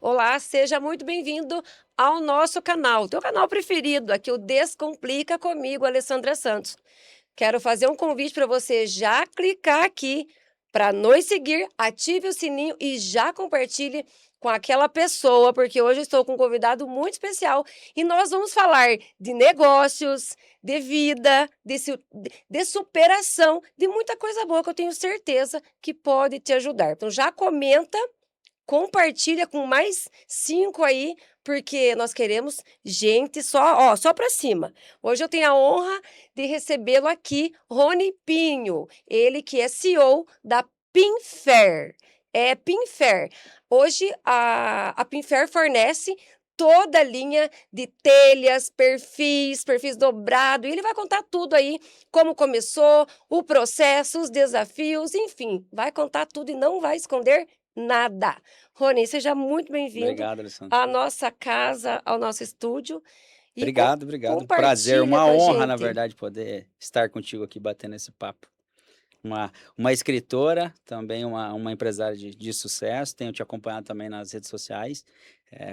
Olá, seja muito bem-vindo ao nosso canal, teu canal preferido, aqui o Descomplica comigo, Alessandra Santos. Quero fazer um convite para você já clicar aqui para nos seguir, ative o sininho e já compartilhe com aquela pessoa, porque hoje eu estou com um convidado muito especial e nós vamos falar de negócios, de vida, de superação, de muita coisa boa que eu tenho certeza que pode te ajudar. Então já comenta, compartilha com mais 5 aí, porque nós queremos gente só para cima. Hoje eu tenho a honra de recebê-lo aqui, Rony Pinho, ele que é CEO da Pinfair. É Pinfair. Hoje a Pinfair fornece toda a linha de telhas, perfis dobrado, e ele vai contar tudo aí, como começou, o processo, os desafios, enfim, vai contar tudo e não vai esconder nada. Rony, seja muito bem-vindo Obrigado, Alessandro. à nossa casa, ao nosso estúdio e Obrigado, obrigado. Prazer, compartilha uma com a honra, na gente. verdade, poder estar contigo aqui batendo esse papo. Uma escritora, também uma empresária de sucesso, tenho te acompanhado também nas redes sociais.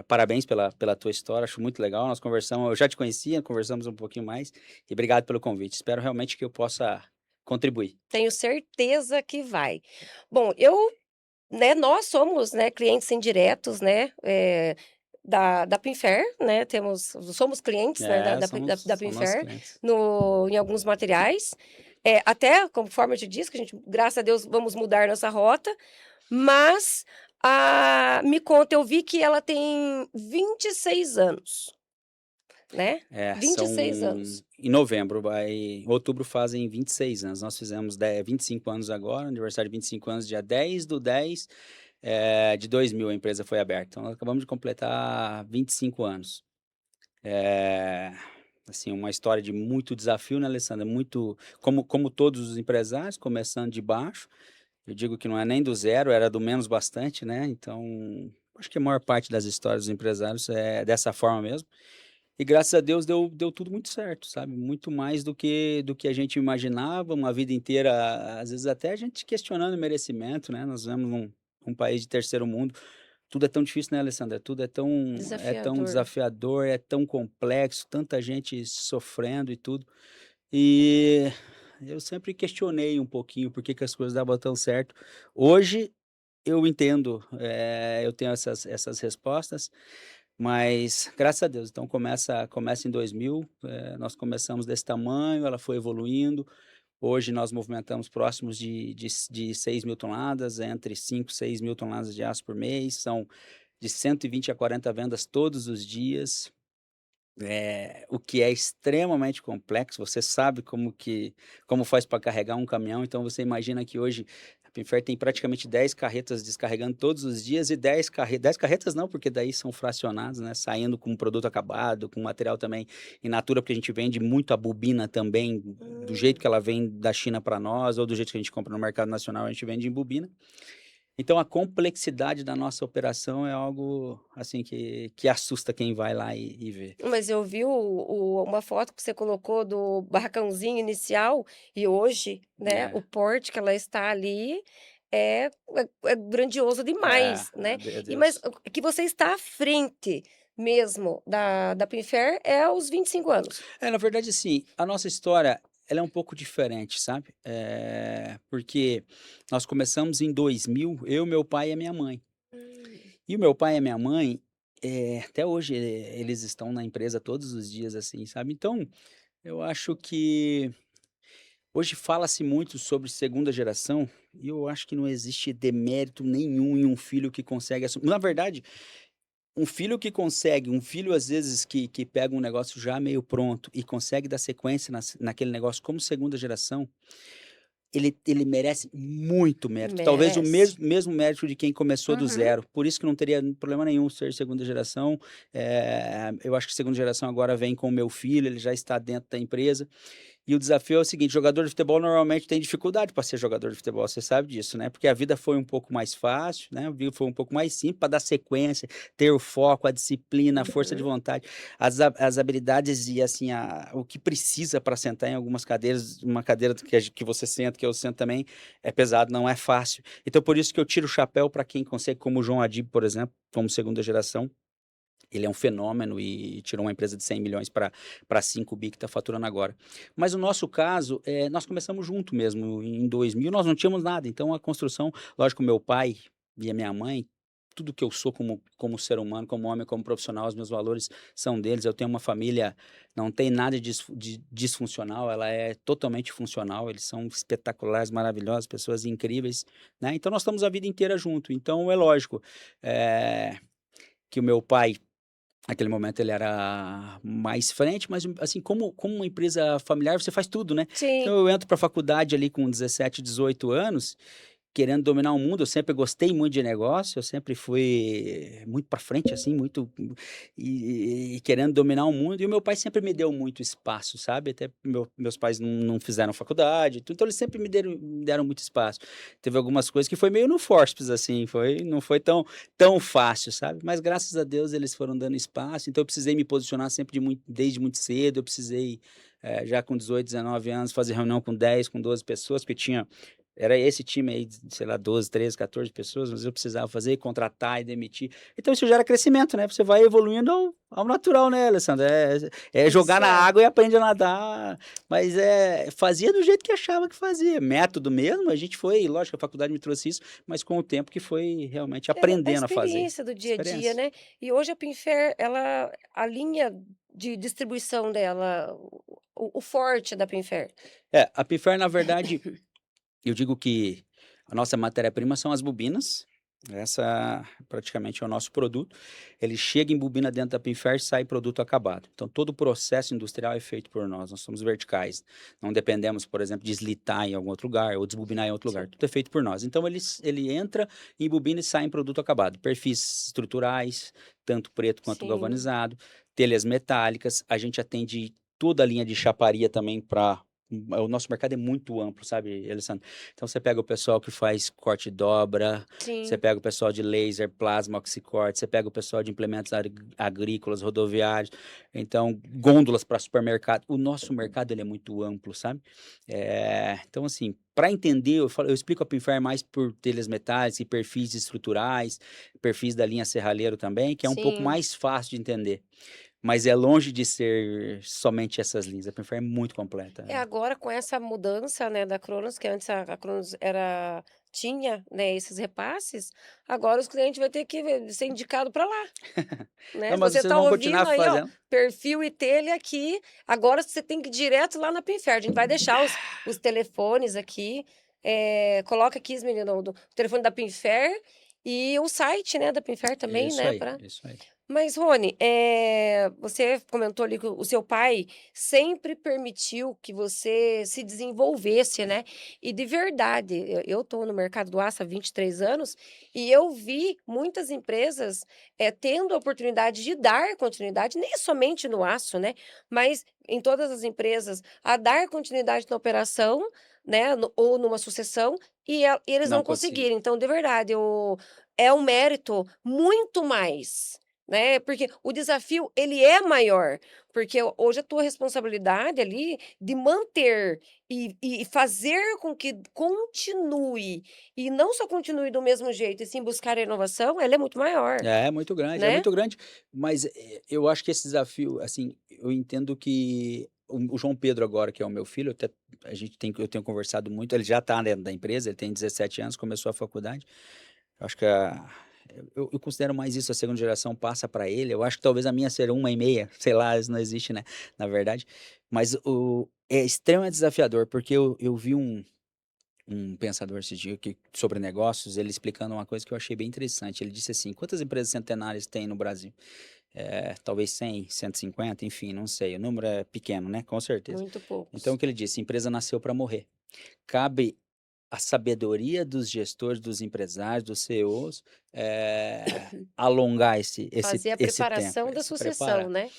Parabéns pela tua história, acho muito legal. Nós conversamos, eu já te conhecia, conversamos um pouquinho mais, e obrigado pelo convite. Espero realmente que eu possa contribuir. Tenho certeza que vai. Bom, nós somos, né, clientes indiretos, né, da Pinfair, né, somos clientes, né, da São nossos Pinfair clientes. em alguns materiais. Até, conforme eu te disse, que a gente, graças a Deus, vamos mudar nossa rota, mas me conta, eu vi que ela tem 26 anos, né? Vinte e São seis anos. em novembro, outubro fazem 26 anos. Nós fizemos 25 anos agora, aniversário de 25 anos, dia 10/10 de 2000 a empresa foi aberta. Então, nós acabamos de completar 25 anos. Eh, assim, uma história de muito desafio, né, Alessandra? Muito, como todos os empresários, começando de baixo. Eu digo que não é nem do zero, era do menos bastante, né? Então, acho que a maior parte das histórias dos empresários é dessa forma mesmo. E graças a Deus deu tudo muito certo, sabe, muito mais do que a gente imaginava, uma vida inteira, às vezes até a gente questionando o merecimento, né, nós vivemos num país de terceiro mundo, tudo é tão difícil, né, Alessandra, tudo é tão Desafiador. desafiador, é tão complexo, tanta gente sofrendo e tudo. E eu sempre questionei um pouquinho por que que as coisas davam tão certo. Hoje eu entendo, eu tenho essas respostas, mas graças a Deus, então começa em 2000, nós começamos desse tamanho, ela foi evoluindo, hoje nós movimentamos próximos de 6.000 toneladas, entre 5 e 6.000 toneladas de aço por mês, são de 120 a 40 vendas todos os dias, o que é extremamente complexo, você sabe como faz para carregar um caminhão, então você imagina que hoje a Pinfair tem praticamente 10 carretas descarregando todos os dias e 10 carretas não, porque daí são fracionados, né, saindo com produto acabado, com material também in natura, porque a gente vende muito a bobina também, do jeito Hum. que ela vem da China para nós, ou do jeito que a gente compra no mercado nacional, a gente vende em bobina. Então a complexidade da nossa operação é algo, assim, que assusta quem vai lá e vê. Mas eu vi uma foto que você colocou do barracãozinho inicial e hoje, né, É. o porte que ela está ali é grandioso demais, né. Meu Mas Deus. que você está à frente mesmo da Pinfair é aos 25 anos? Na verdade, assim, a nossa história, ela é um pouco diferente, sabe, porque nós começamos em 2000, eu, meu pai e a minha mãe. Hum. E o meu pai e a minha mãe, até hoje, eles estão na empresa todos os dias, assim, sabe. Então, eu acho que hoje fala-se muito sobre segunda geração, e eu acho que não existe demérito nenhum em um filho que consegue na verdade, um filho às vezes que pega um negócio já meio pronto e consegue dar sequência naquele negócio como segunda geração, ele merece muito mérito, talvez o Merece. mesmo mérito de quem começou do Uhum. zero, por isso que não teria problema nenhum ser segunda geração, eu acho que segunda geração agora vem com o meu filho, ele já está dentro da empresa, E o desafio é o seguinte: jogador de futebol normalmente tem dificuldade para ser jogador de futebol, você sabe disso, né? Porque a vida foi um pouco mais fácil, né? A vida foi um pouco mais simples para dar sequência, ter o foco, a disciplina, a força de Uhum. vontade, as habilidades e assim, o que precisa para sentar em algumas cadeiras, uma cadeira que você senta, que eu sento também, é pesado, não é fácil. Então, por isso que eu tiro o chapéu para quem consegue, como o João Adib, por exemplo, como segunda geração. Ele é um fenômeno e tirou uma empresa de 100 milhões para 5 bi que está faturando agora. Mas o nosso caso, nós começamos junto mesmo. Em 2000 nós não tínhamos nada. Então a construção, lógico, meu pai e a minha mãe, tudo que eu sou como ser humano, como homem, como profissional, os meus valores são deles. Eu tenho uma família, não tem nada de disfuncional, ela é totalmente funcional. Eles são espetaculares, maravilhosos, pessoas incríveis, né? Então nós estamos a vida inteira junto. Então é lógico, que o meu pai, naquele momento, ele era mais frente, mas assim, como uma empresa familiar, você faz tudo, né. Sim. Então eu entro para a faculdade ali com 17, 18 anos, querendo dominar o mundo. Eu sempre gostei muito de negócio, eu sempre fui muito para frente, assim, muito e querendo dominar o mundo, e o meu pai sempre me deu muito espaço, sabe. Até meus pais não fizeram faculdade, então eles sempre me deram muito espaço. Teve algumas coisas que foi meio no forceps, assim, não foi tão fácil, sabe. Mas graças a Deus eles foram dando espaço, então eu precisei me posicionar sempre desde muito cedo. Eu precisei, já com 18, 19 anos, fazer reunião com 10, com 12 pessoas, porque era esse time aí de, sei lá, 12, 13, 14 pessoas, mas eu precisava fazer, contratar e demitir. Então isso gera crescimento, né, você vai evoluindo ao natural, né, Alessandro? É jogar Isso na é. água e aprende a nadar, mas, fazia do jeito que achava que fazia. Método mesmo, a gente foi, lógico, a faculdade me trouxe isso, mas com o tempo que foi realmente É a aprendendo a fazer. experiência do dia a dia, Experiência. né. E hoje a Pinfair, ela a linha de distribuição dela, o forte da Pinfair. A Pifer, na verdade, eu digo que a nossa matéria-prima são as bobinas. Essa praticamente é o nosso produto. Ele chega em bobina dentro da Pinfer, sai produto acabado. Então todo o processo industrial é feito por nós. Nós somos verticais. Não dependemos, por exemplo, de eslitar em algum outro lugar ou desbobinar em outro lugar. Sim, Tudo é feito por nós. Então ele entra em bobina e sai em produto acabado. Perfis estruturais, tanto preto quanto sim. galvanizado, telhas metálicas. A gente atende toda a linha de chaparia também para. O nosso mercado é muito amplo, sabe, Alessandro? Então você pega o pessoal que faz corte e dobra, você Sim. pega o pessoal de laser, plasma, oxicorte, você pega o pessoal de implementos agrícolas, rodoviários, então gôndolas para supermercado. O nosso mercado, ele é muito amplo, sabe? Então assim, para entender, eu explico a Pinfair mais por telhas metálicas e perfis estruturais, perfis da linha serralheiro também, que é um pouco Sim. mais fácil de entender. Mas é longe de ser somente essas linhas. A Pinfair é muito completa. Agora com essa mudança, né, da Cronos, que antes a Cronos tinha, né, esses repasses, agora os clientes vai ter que ser indicado para lá, né. Não, Se mas você vocês está vão continuar ouvindo aí, ó, fazendo. perfil e telha aqui, agora você tem que ir direto lá na Pinfair. A gente vai deixar os telefones aqui, coloca aqui, menino, o telefone da Pinfair e o site, né, da Pinfair também, Isso né, aí, para. isso aí. Mas Rony, você comentou ali que o seu pai sempre permitiu que você se desenvolvesse, né, e de verdade, eu estou no mercado do aço há 23 anos, e eu vi muitas empresas, tendo a oportunidade de dar continuidade, nem somente no aço, né, mas em todas as empresas, a dar continuidade na operação, né, ou numa sucessão, e eles Não não consigo. conseguiram. Então, de verdade, é um mérito muito mais, né, porque o desafio ele é maior, porque hoje a tua responsabilidade ali de manter e fazer com que continue, e não só continue do mesmo jeito, e sim buscar a inovação, ela é muito maior, É né. muito grande, mas, eu acho que esse desafio, assim, eu entendo que o João Pedro agora, que é o meu filho, até eu tenho conversado muito. Ele já está dentro da empresa, ele tem 17 anos, começou a faculdade. Eu acho que eu considero mais isso, a segunda geração passa para ele. Eu acho que talvez a minha ser uma e meia, sei lá, isso não existe, né, na verdade. Mas é extremamente desafiador, porque eu vi um pensador esse dia sobre negócios, ele explicando uma coisa que eu achei bem interessante. Ele disse assim: quantas empresas centenárias tem no Brasil? Talvez 100, 150, enfim, não sei. O número é pequeno, né? Com certeza. Muito Então, o poucos. que ele disse: empresa nasceu para morrer. Cabe a sabedoria dos gestores, dos empresários, dos CEOs, alongar esse, esse, Fazer a esse tempo, preparação da se sucessão, preparar. né.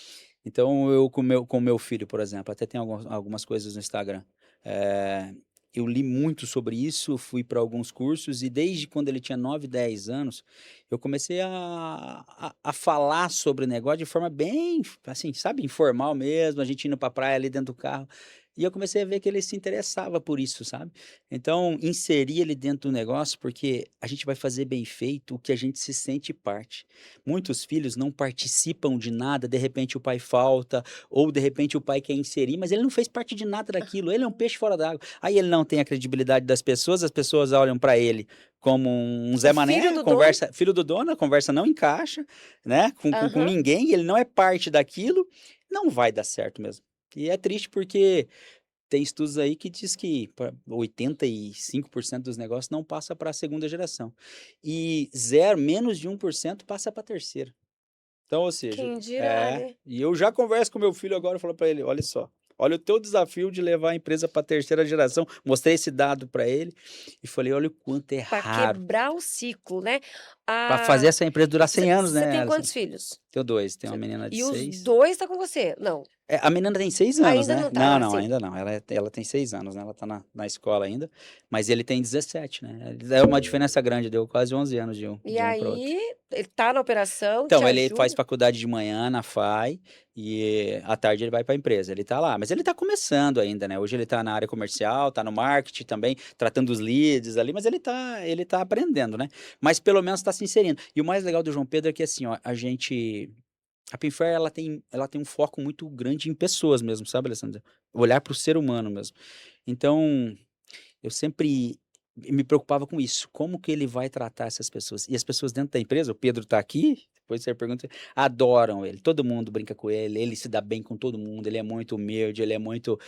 Então eu com meu filho, por exemplo, até tem algumas coisas no Instagram, eh, eu li muito sobre isso, fui para alguns cursos e desde quando ele tinha 9, 10 anos, eu comecei a falar sobre o negócio de forma bem, assim, sabe, informal mesmo, a gente indo pra praia ali dentro do carro, e eu comecei a ver que ele se interessava por isso, sabe. Então, inserir ele dentro do negócio, porque a gente vai fazer bem feito o que a gente se sente parte. Muitos filhos não participam de nada, de repente o pai falta, ou de repente o pai quer inserir, mas ele não fez parte de nada daquilo, ele é um peixe fora d'água. Aí ele não tem a credibilidade das pessoas, as pessoas olham para ele como um O Zé filho Mané, do dono. conversa filho do dono, a conversa não encaixa, né, com Aham. ninguém, ele não é parte daquilo, não vai dar certo mesmo. E é triste porque tem estudos aí que diz que 85% dos negócios não passa para a segunda geração. E menos de 1% passa para a terceira. Então, ou seja, Quem dirá, né? e eu já converso com meu filho agora, e falo para ele: "Olha só, olha o teu desafio de levar a empresa para a terceira geração". Mostrei esse dado para ele e falei: "Olha o quanto é Para raro". quebrar o ciclo, né. Para fazer Ah, essa empresa durar 100 anos, você né, tem Alisson? quantos filhos? Tenho 2, tenho uma Você menina de e os 6. 2 tá com você? Não, A menina tem 6 anos, ainda né. não tá. Não, Ah, não, sim. ainda não, ela tem 6 anos, né, ela tá na escola ainda, mas ele tem 17, né, é uma diferença grande, deu quase 11 anos E de um para o outro. aí, ele tá na operação, te Então, ele faz ajuda? faculdade de manhã na FAI, e à tarde ele vai para a empresa, ele tá lá, mas ele tá começando ainda, né, hoje ele tá na área comercial, tá no marketing também, tratando os leads ali, mas ele tá aprendendo, né, mas pelo menos tá se inserindo. E o mais legal do João Pedro é que assim, ó, a Pinfair ela tem um foco muito grande em pessoas mesmo, sabe, Alessandra? Olhar para o ser humano mesmo. Então, eu sempre me preocupava com isso, como que ele vai tratar essas pessoas. E as pessoas dentro da empresa, o Pedro está aqui, depois você pergunta, adoram ele, todo mundo brinca com ele se dá bem com todo mundo, ele é muito humilde, ele é muito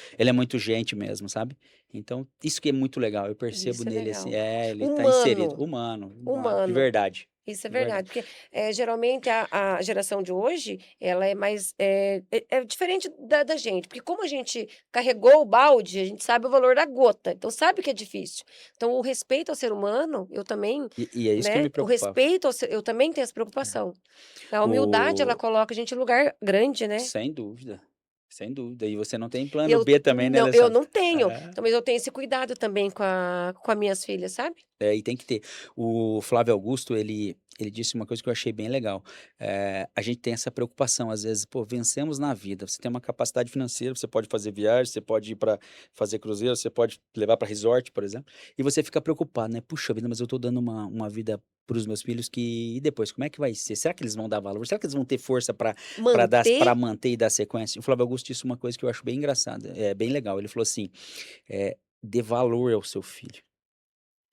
gente mesmo, sabe. Então, isso que é muito legal, eu percebo Isso é nele assim legal. ele está inserido. Humano, Humano, humano, de humano. verdade, Isso é de verdade. verdade, porque, geralmente a geração de hoje, ela é mais, é diferente da gente, porque como a gente carregou o balde, a gente sabe o valor da gota, então sabe que é difícil. Então o respeito ao ser humano, eu também, E é isso que eu né, me o preocupava. respeito ao ser eu também tenho essa preocupação. A humildade, ela O coloca a gente em lugar grande, né. Sem dúvida, sem dúvida. E você não tem plano Eu B também, né, eu Alessandra? não tenho, É. então mas eu tenho esse cuidado também com a minhas filhas, sabe. É, e tem que ter. O Flávio Augusto, ele disse uma coisa que eu achei bem legal, a gente tem essa preocupação, às vezes, pô, vencemos na vida, você tem uma capacidade financeira, você pode fazer viagem, você pode ir para fazer cruzeiro, você pode levar para resort, por exemplo, e você fica preocupado, né, "Puxa vida, mas eu estou dando uma vida para os meus filhos que e depois, como é que vai ser? Será que eles vão dar valor? Será que eles vão ter força Manter. para manter e dar sequência?" O Flávio Augusto disse uma coisa que eu acho bem engraçada, bem legal, ele falou assim, "Dê valor ao seu filho."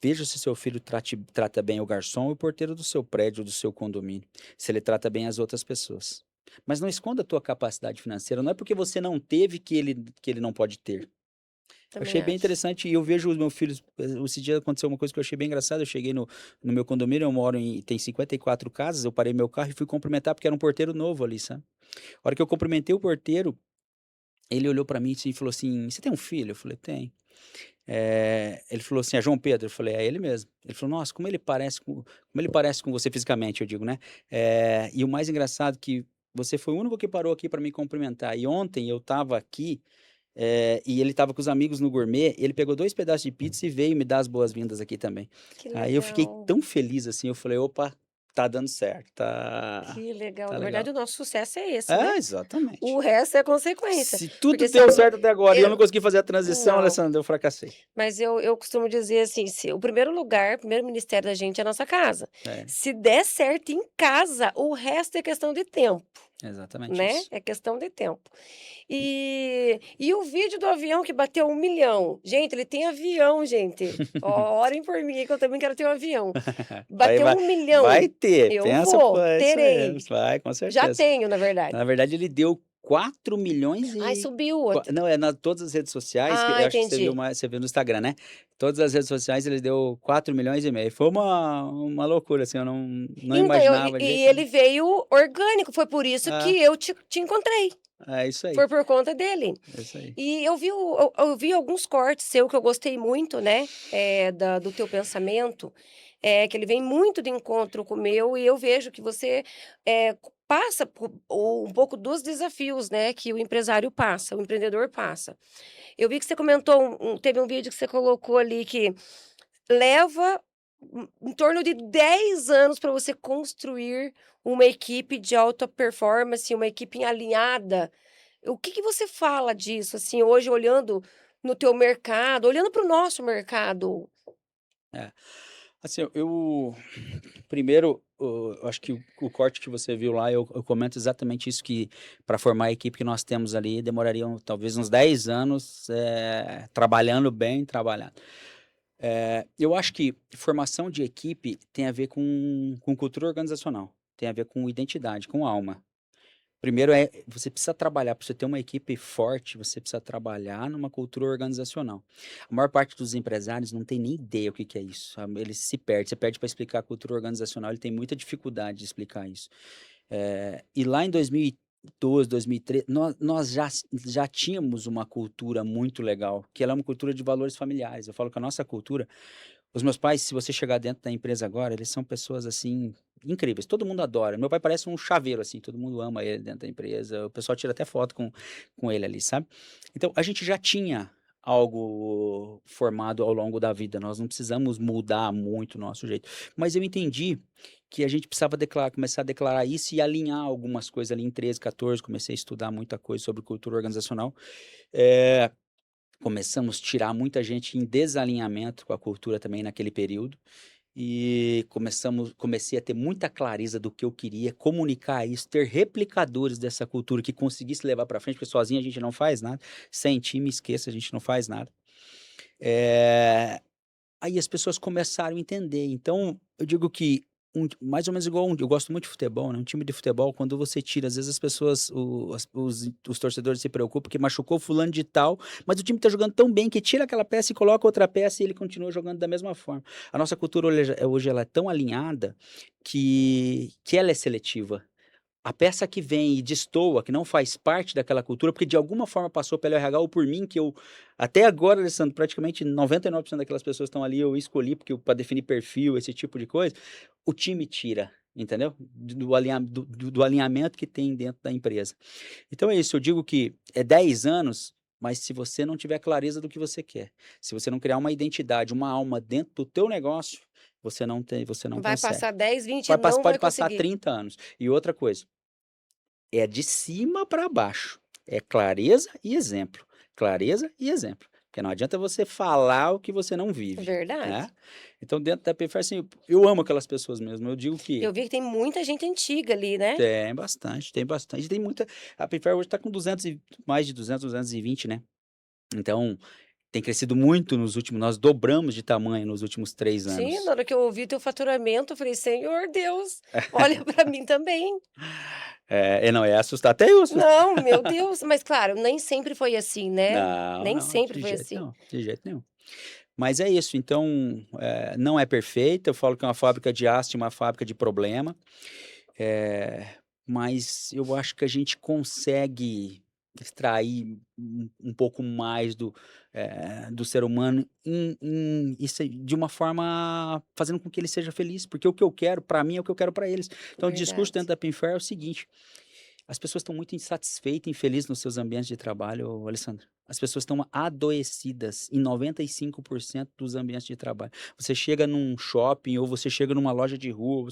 Veja se seu filho trata bem o garçom e o porteiro do seu prédio, do seu condomínio, se ele trata bem as outras pessoas. Mas não esconda a tua capacidade financeira, não é porque você não teve que ele não pode ter. Eu Também achei bem acho. interessante e eu vejo os meus filhos, esse dia aconteceu uma coisa que eu achei bem engraçada, eu cheguei no meu condomínio, eu moro tem 54 casas, eu parei meu carro e fui cumprimentar porque era um porteiro novo ali, sabe. A hora que eu cumprimentei o porteiro, ele olhou pra mim assim e falou assim: "Você tem um filho?" Eu falei: "Tenho". Ele falou assim: "É João Pedro?" Eu falei: "É ele mesmo". Ele falou: "Nossa, como ele parece com você fisicamente", eu digo, né. E o mais engraçado que você foi o único que parou aqui para me cumprimentar, e ontem eu estava aqui, e ele estava com os amigos no gourmet, ele pegou 2 pedaços de pizza e veio me dar as boas-vindas aqui também. Que Aí eu fiquei legal. tão feliz, assim, eu falei: "Opa, tá dando certo, tá Que legal. tá Na legal". verdade, o nosso sucesso é esse, É, né. O exatamente. resto é consequência. Se tudo Porque se deu eu certo até agora e eu não eu consegui fazer a transição, não, Alessandro, eu fracassei. mas eu costumo dizer assim, se o primeiro lugar, o primeiro ministério da gente é a nossa casa. É, Se der certo em casa, o resto é questão de tempo, exatamente né, isso. é questão de tempo. E o vídeo do avião que bateu 1.000.000, gente, ele tem avião, gente. Orem por mim aí que eu também quero ter um avião. Vai Bateu vai 1.000.000, vai ter, eu pensa pô, vou, é isso mesmo, terei. vai, com Já certeza. tenho, na verdade. Na verdade ele deu 4.000.000 Ai, e subiu não, na todas as redes sociais, que Ah, eu acho que entendi. você viu no Instagram, né. Todas as redes sociais ele deu 4.500.000. Foi uma loucura, assim, eu não Então, imaginava de jeito ele nenhum. veio orgânico, foi por isso É, que eu te encontrei, é isso aí, foi por conta dele. é isso aí. E eu vi alguns cortes seu que eu gostei muito, né, do teu pensamento, que ele vem muito de encontro com o meu e eu vejo que você, passa um pouco dos desafios, né, que o empresário passa, o empreendedor passa. Eu vi que você comentou teve um vídeo que você colocou ali que leva em torno de 10 anos para você construir uma equipe de alta performance, uma equipe alinhada. O que que você fala disso, assim, hoje olhando no teu mercado, olhando para o nosso mercado? É. Assim, eu primeiro, eu acho que o corte que você viu lá, eu comento exatamente isso, que para formar a equipe que nós temos ali, demorariam talvez uns 10 anos, trabalhando bem trabalhado. Eu acho que formação de equipe tem a ver com cultura organizacional, tem a ver com identidade, com alma. Primeiro você precisa trabalhar, para você ter uma equipe forte, você precisa trabalhar numa cultura organizacional. A maior parte dos empresários não tem nem ideia o que que é isso, sabe, eles se perdem, você pede para explicar a cultura organizacional, ele tem muita dificuldade de explicar isso. E lá em 2012, 2013, nós já tínhamos uma cultura muito legal, que ela é uma cultura de valores familiares. Eu falo que a nossa cultura, os meus pais, se você chegar dentro da empresa agora, eles são pessoas, assim, incríveis, todo mundo adora. Meu pai parece um chaveiro, assim, todo mundo ama ele dentro da empresa, o pessoal tira até foto com ele ali, sabe. Então, a gente já tinha algo formado ao longo da vida, nós não precisamos mudar muito o nosso jeito. Mas eu entendi que a gente precisava começar a declarar isso e alinhar algumas coisas ali em 13, 14, comecei a estudar muita coisa sobre cultura organizacional. Eh Começamos a tirar muita gente em desalinhamento com a cultura também naquele período, e comecei a ter muita clareza do que eu queria, comunicar isso, ter replicadores dessa cultura que conseguisse levar para frente, porque sozinho a gente não faz nada, sem time esqueça, a gente não faz nada. Eh Aí as pessoas começaram a entender, então eu digo que mais ou menos igual eu gosto muito de futebol, né, um time de futebol quando você tira, às vezes as pessoas os torcedores se preocupam porque machucou fulano de tal, mas o time tá jogando tão bem que tira aquela peça e coloca outra peça e ele continua jogando da mesma forma. A nossa cultura hoje ela é tão alinhada que ela é seletiva. A peça que vem e destoa, que não faz parte daquela cultura, porque de alguma forma passou pelo RH ou por mim, que eu até agora, Alessandro, praticamente 99% daquelas pessoas estão ali, eu escolhi porque para definir perfil, esse tipo de coisa, o time tira, entendeu? Do alinhamento que tem dentro da empresa. Então é isso, eu digo que é 10 anos, mas se você não tiver clareza do que você quer, se você não criar uma identidade, uma alma dentro do teu negócio, você não Vai consegue. passar 10, 20 e não Pode vai passar conseguir. 30 anos. E outra coisa, é de cima para baixo. É clareza e exemplo. Clareza e exemplo. Porque não adianta você falar o que você não vive, né. Verdade. Então dentro da Pfar, assim, eu amo aquelas pessoas mesmo, eu digo que Eu vi que tem muita gente antiga ali, né? tem bastante, tem bastante, tem muita a Pfar hoje está com 200 e mais de 200, 220, né. Então, tem crescido muito nos últimos nós dobramos de tamanho nos últimos 3 Sim, na anos. hora que eu ouvi teu faturamento, eu falei: "Senhor Deus, olha para mim também". Não, é assustar até eu assustei. Não, meu Deus, mas claro, nem sempre foi assim, né? Não, Nem não, sempre de foi jeito assim. nenhum, de jeito nenhum. Mas é isso, então, não é perfeita, eu falo que é uma fábrica de aço e uma fábrica de problema, mas eu acho que a gente consegue extrair um pouco mais do ser humano isso aí, de uma forma fazendo com que ele seja feliz, porque o que eu quero para mim é o que eu quero para eles. Então o discurso dentro Verdade. da Pinfair é o seguinte: as pessoas estão muito insatisfeitas, infelizes nos seus ambientes de trabalho, Alessandro. As pessoas estão adoecidas em 95% dos ambientes de trabalho. Você chega num shopping ou você chega numa loja de rua,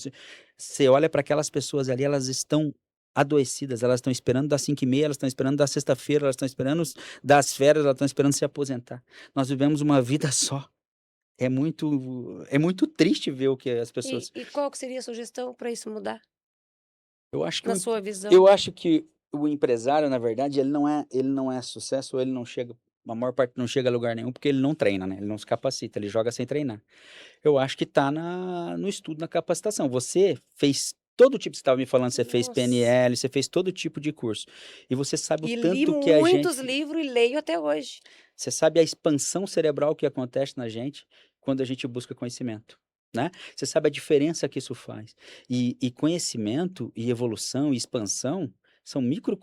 você olha para aquelas pessoas ali, elas estão adoecidas, elas estão esperando das 5h30, elas estão esperando da sexta-feira, elas estão esperando das férias, elas estão esperando se aposentar. Nós vivemos uma vida só. É muito triste ver o que as E pessoas. e qual que seria a sugestão para isso mudar, Eu acho que na o sua visão? eu acho que o empresário, na verdade, ele não é sucesso ou ele não chega a maior parte não chega a lugar nenhum, porque ele não treina, né, ele não se capacita, ele joga sem treinar. Eu acho que tá no estudo, na capacitação. Você fez todo tipo você estava me falando, você fez Nossa, PNL, você fez todo tipo de curso, e você sabe o e li tanto que a muitos gente livros e leio até hoje. você sabe a expansão cerebral que acontece na gente quando a gente busca conhecimento, né. Você sabe a diferença que isso faz. E conhecimento, e evolução, e expansão são micro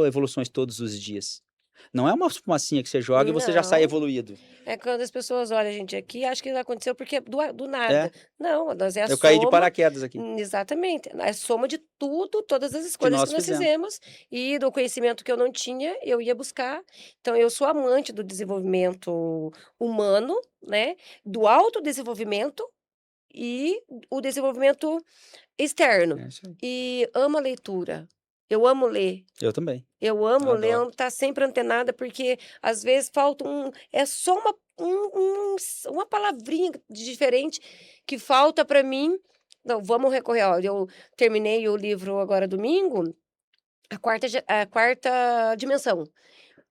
evoluções todos os dias. Não é uma fumacinha que você joga e você já sai Não. evoluído. É quando as pessoas olham a gente aqui, acham que aconteceu porque do nada. É, Não, nós é a eu caí de soma. paraquedas aqui, Exatamente, é a soma de tudo, todas as que escolhas que nós nós fizemos. fizemos, e do conhecimento que eu não tinha, eu ia buscar. Então eu sou amante do desenvolvimento humano, né, do autodesenvolvimento e o desenvolvimento externo. É isso aí. E amo a leitura. Eu amo ler. Eu também, Eu amo ler, adoro. amo estar sempre antenada, porque às vezes falta é só uma palavrinha de diferente que falta para mim. Não, vamos recorrer, ó, eu terminei o livro agora domingo, a quarta dimensão,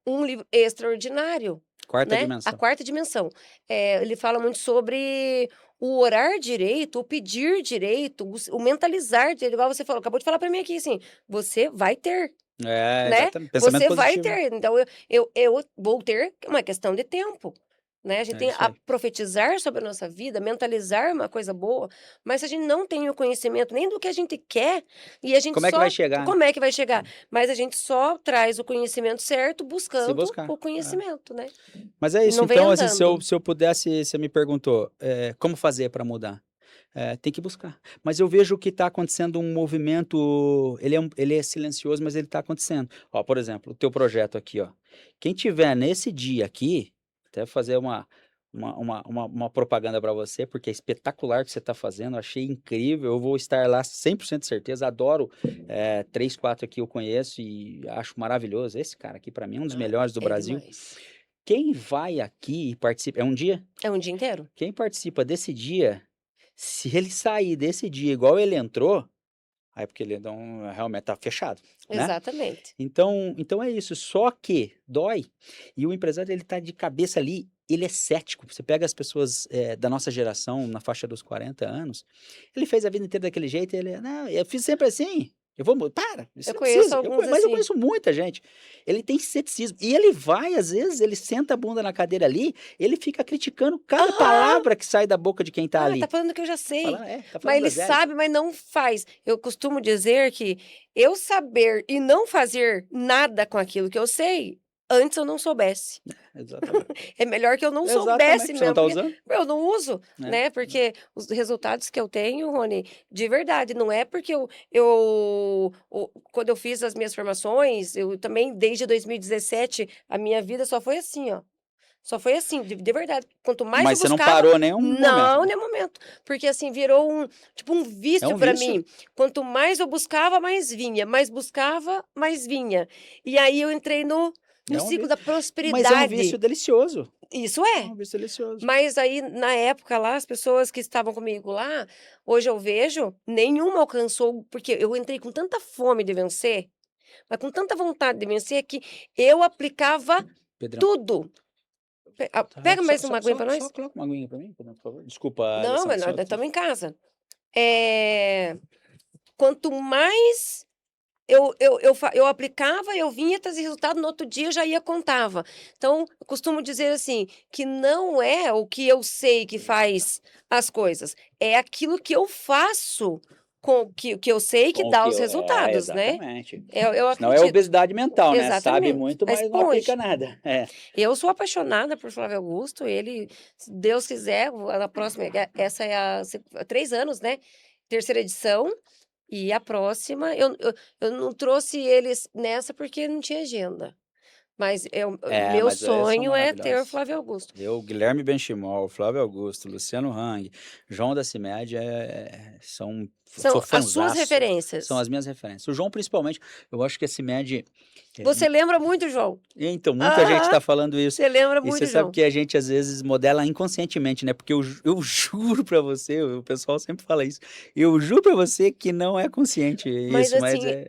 um livro extraordinário, Quarta né, a dimensão. quarta dimensão. Ele fala muito sobre o orar direito, o pedir direito, o mentalizar direito, igual você falou, acabou de falar para mim aqui, assim, você vai ter. É, Né, exatamente, pensamento você vai positivo. ter, então eu vou ter uma questão de tempo, né, a gente É tem isso a aí. profetizar sobre a nossa vida, mentalizar uma coisa boa, mas se a gente não tem o conhecimento nem do que a gente quer, e a gente Como é que vai só chegar, né? como é que vai chegar? Mas a gente só traz o conhecimento certo Se buscando buscar. o conhecimento, né, Mas é isso, não vem então, assim, se eu andando. se eu pudesse você me perguntou, como fazer para mudar? Tem que buscar. Mas eu vejo que está acontecendo um movimento, ele é silencioso, mas ele está acontecendo. Ó, por exemplo, o teu projeto aqui, ó, quem tiver nesse dia aqui, até fazer uma propaganda para você, porque é espetacular o que você está fazendo, achei incrível, eu vou estar lá 100% de certeza, adoro, 3, 4 aqui eu conheço e acho maravilhoso. Esse cara aqui para mim é um dos Ah, melhores do é Brasil. demais. Quem vai aqui e participa é um dia? É um dia inteiro. Quem participa desse dia, se ele sair desse dia igual ele entrou, aí é porque ele não realmente tá fechado, né. Exatamente. Então é isso, só que dói, e o empresário ele tá de cabeça ali, ele é cético. Você pega as pessoas, da nossa geração, na faixa dos 40 anos, ele fez a vida inteira daquele jeito e ele: "Não, eu fiz sempre assim, eu vou mu para, você Eu não conheço precisa", alguns mas eu assim. conheço muita gente, ele tem ceticismo, e ele vai, às vezes, ele senta a bunda na cadeira ali, ele fica criticando cada Aham. palavra que sai da boca de quem tá Tá ali. falando que eu já Tá sei, falando tá mas falando ele groselha. sabe, mas não faz. Eu costumo dizer que eu saber e não fazer nada com aquilo que eu sei, antes eu não soubesse. Exatamente. É melhor que eu não Exatamente, soubesse porque você não mesmo, tá porque usando, eu não uso, né. né, porque os resultados que eu tenho, Rony, de verdade, não é porque quando eu fiz as minhas formações, eu também desde 2017, a minha vida só foi assim, ó. Só foi assim, de verdade. Quanto mais eu Mas você não buscava, parou nenhum momento, não, né. nem momento, porque assim virou tipo um É vício um para vício, mim. Quanto mais eu buscava, mais vinha, mais buscava, mais vinha. E aí eu entrei no é um ciclo vício. da Mas é um vício prosperidade. delicioso, Isso é é. um vício delicioso. Mas aí, na época lá, as pessoas que estavam comigo lá, hoje eu vejo, nenhuma alcançou, porque eu entrei com tanta fome de vencer, mas com tanta vontade de vencer, que eu aplicava Pedrão, tudo. tá, Pega mais uma aguinha para só nós. coloca uma aguinha pra mim, Pedrão, por favor. Desculpa, Não, Alessandro, mas nós só estamos em casa. Quanto mais eu aplicava, eu vinha trazer resultado, no outro dia eu já ia contava. Então, eu costumo dizer assim, que não é o que eu sei que faz as coisas, é aquilo que eu faço com que eu sei que com o dá que os eu resultados, né. exatamente. Eu Senão é acredito. obesidade mental, né, sabe Exatamente, muito, a mas não aplica esponja. nada. É. Eu sou apaixonada por Flávio Augusto, ele, se Deus quiser, na próxima, essa é a 3 anos, né, terceira edição, e a próxima eu não trouxe eles nessa, porque não tinha agenda, mas É, meu mas eles são sonho é ter o maravilhosos. Flávio Augusto. Eu, Guilherme Benchimol, Flávio Augusto, Luciano Hang, João da Cimédia, sou São as suas fãzaço, são referências. as minhas referências. O João principalmente, eu acho que a Cimédia, Você lembra muito, João. então, muita gente Aham, está falando isso, você lembra e você muito, sabe João. que a gente às vezes modela inconscientemente, né, porque eu juro pra você, o pessoal sempre fala isso, eu juro pra você que não é consciente Mas isso, mas assim,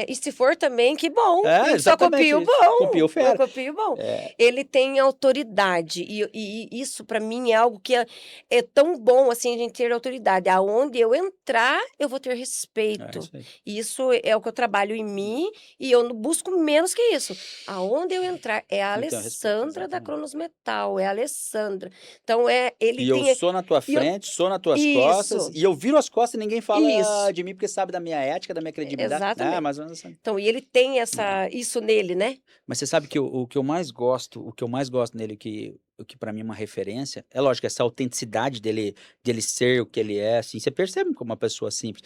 e se for também, que bom, eu só exatamente copio o isso, copiou bom, eu fera. copio o bom. É, Ele tem autoridade e isso para mim é algo que é tão bom, assim, a gente ter autoridade, aonde eu entrar, eu vou ter é respeito. isso aí. Isso é o que eu trabalho em mim e eu não busco menos que isso. Aonde eu entrar, é a Então, respeito, Alessandra da exatamente. Cronos Metal, é a Alessandra. Então, ele E eu tem. sou na tua E eu, frente, sou nas tuas costas, isso, e eu viro as costas e ninguém fala isso, de mim porque sabe da minha ética, da minha credibilidade. Ah, exatamente. mais ou menos assim. Então, e ele tem É. isso nele, né? Mas você sabe que o que eu mais gosto, o que eu mais gosto nele, o que para mim é uma referência, é lógico, essa autenticidade dele ser o que ele é, assim, você percebe como uma pessoa simples,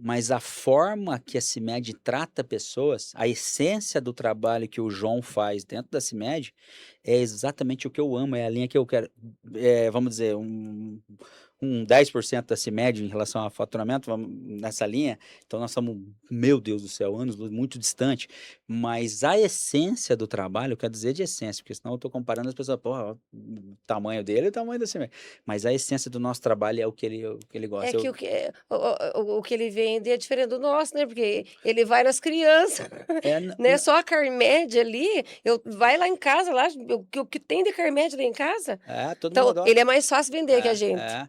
mas a forma que a CIMED trata pessoas, a essência do trabalho que o João faz dentro da CIMED, é exatamente o que eu amo, é a linha que eu quero, vamos dizer, um 10% da CIMED em relação ao faturamento, vamos nessa linha, então nós estamos, meu Deus do céu, anos-luz muito distante, mas a essência do trabalho, eu quero dizer de essência, porque senão eu estou comparando as pessoas, porra, o tamanho dele e o tamanho da CIMED, mas a essência do nosso trabalho é o que ele É gosta. que o que ele vende é diferente do nosso, né? Porque ele vai nas crianças, É, né? Só a Carmed ali, vai lá em casa, lá, o que tem de Carmed lá em casa. todo mundo Então, adora. ele é mais fácil vender que a É, gente. é.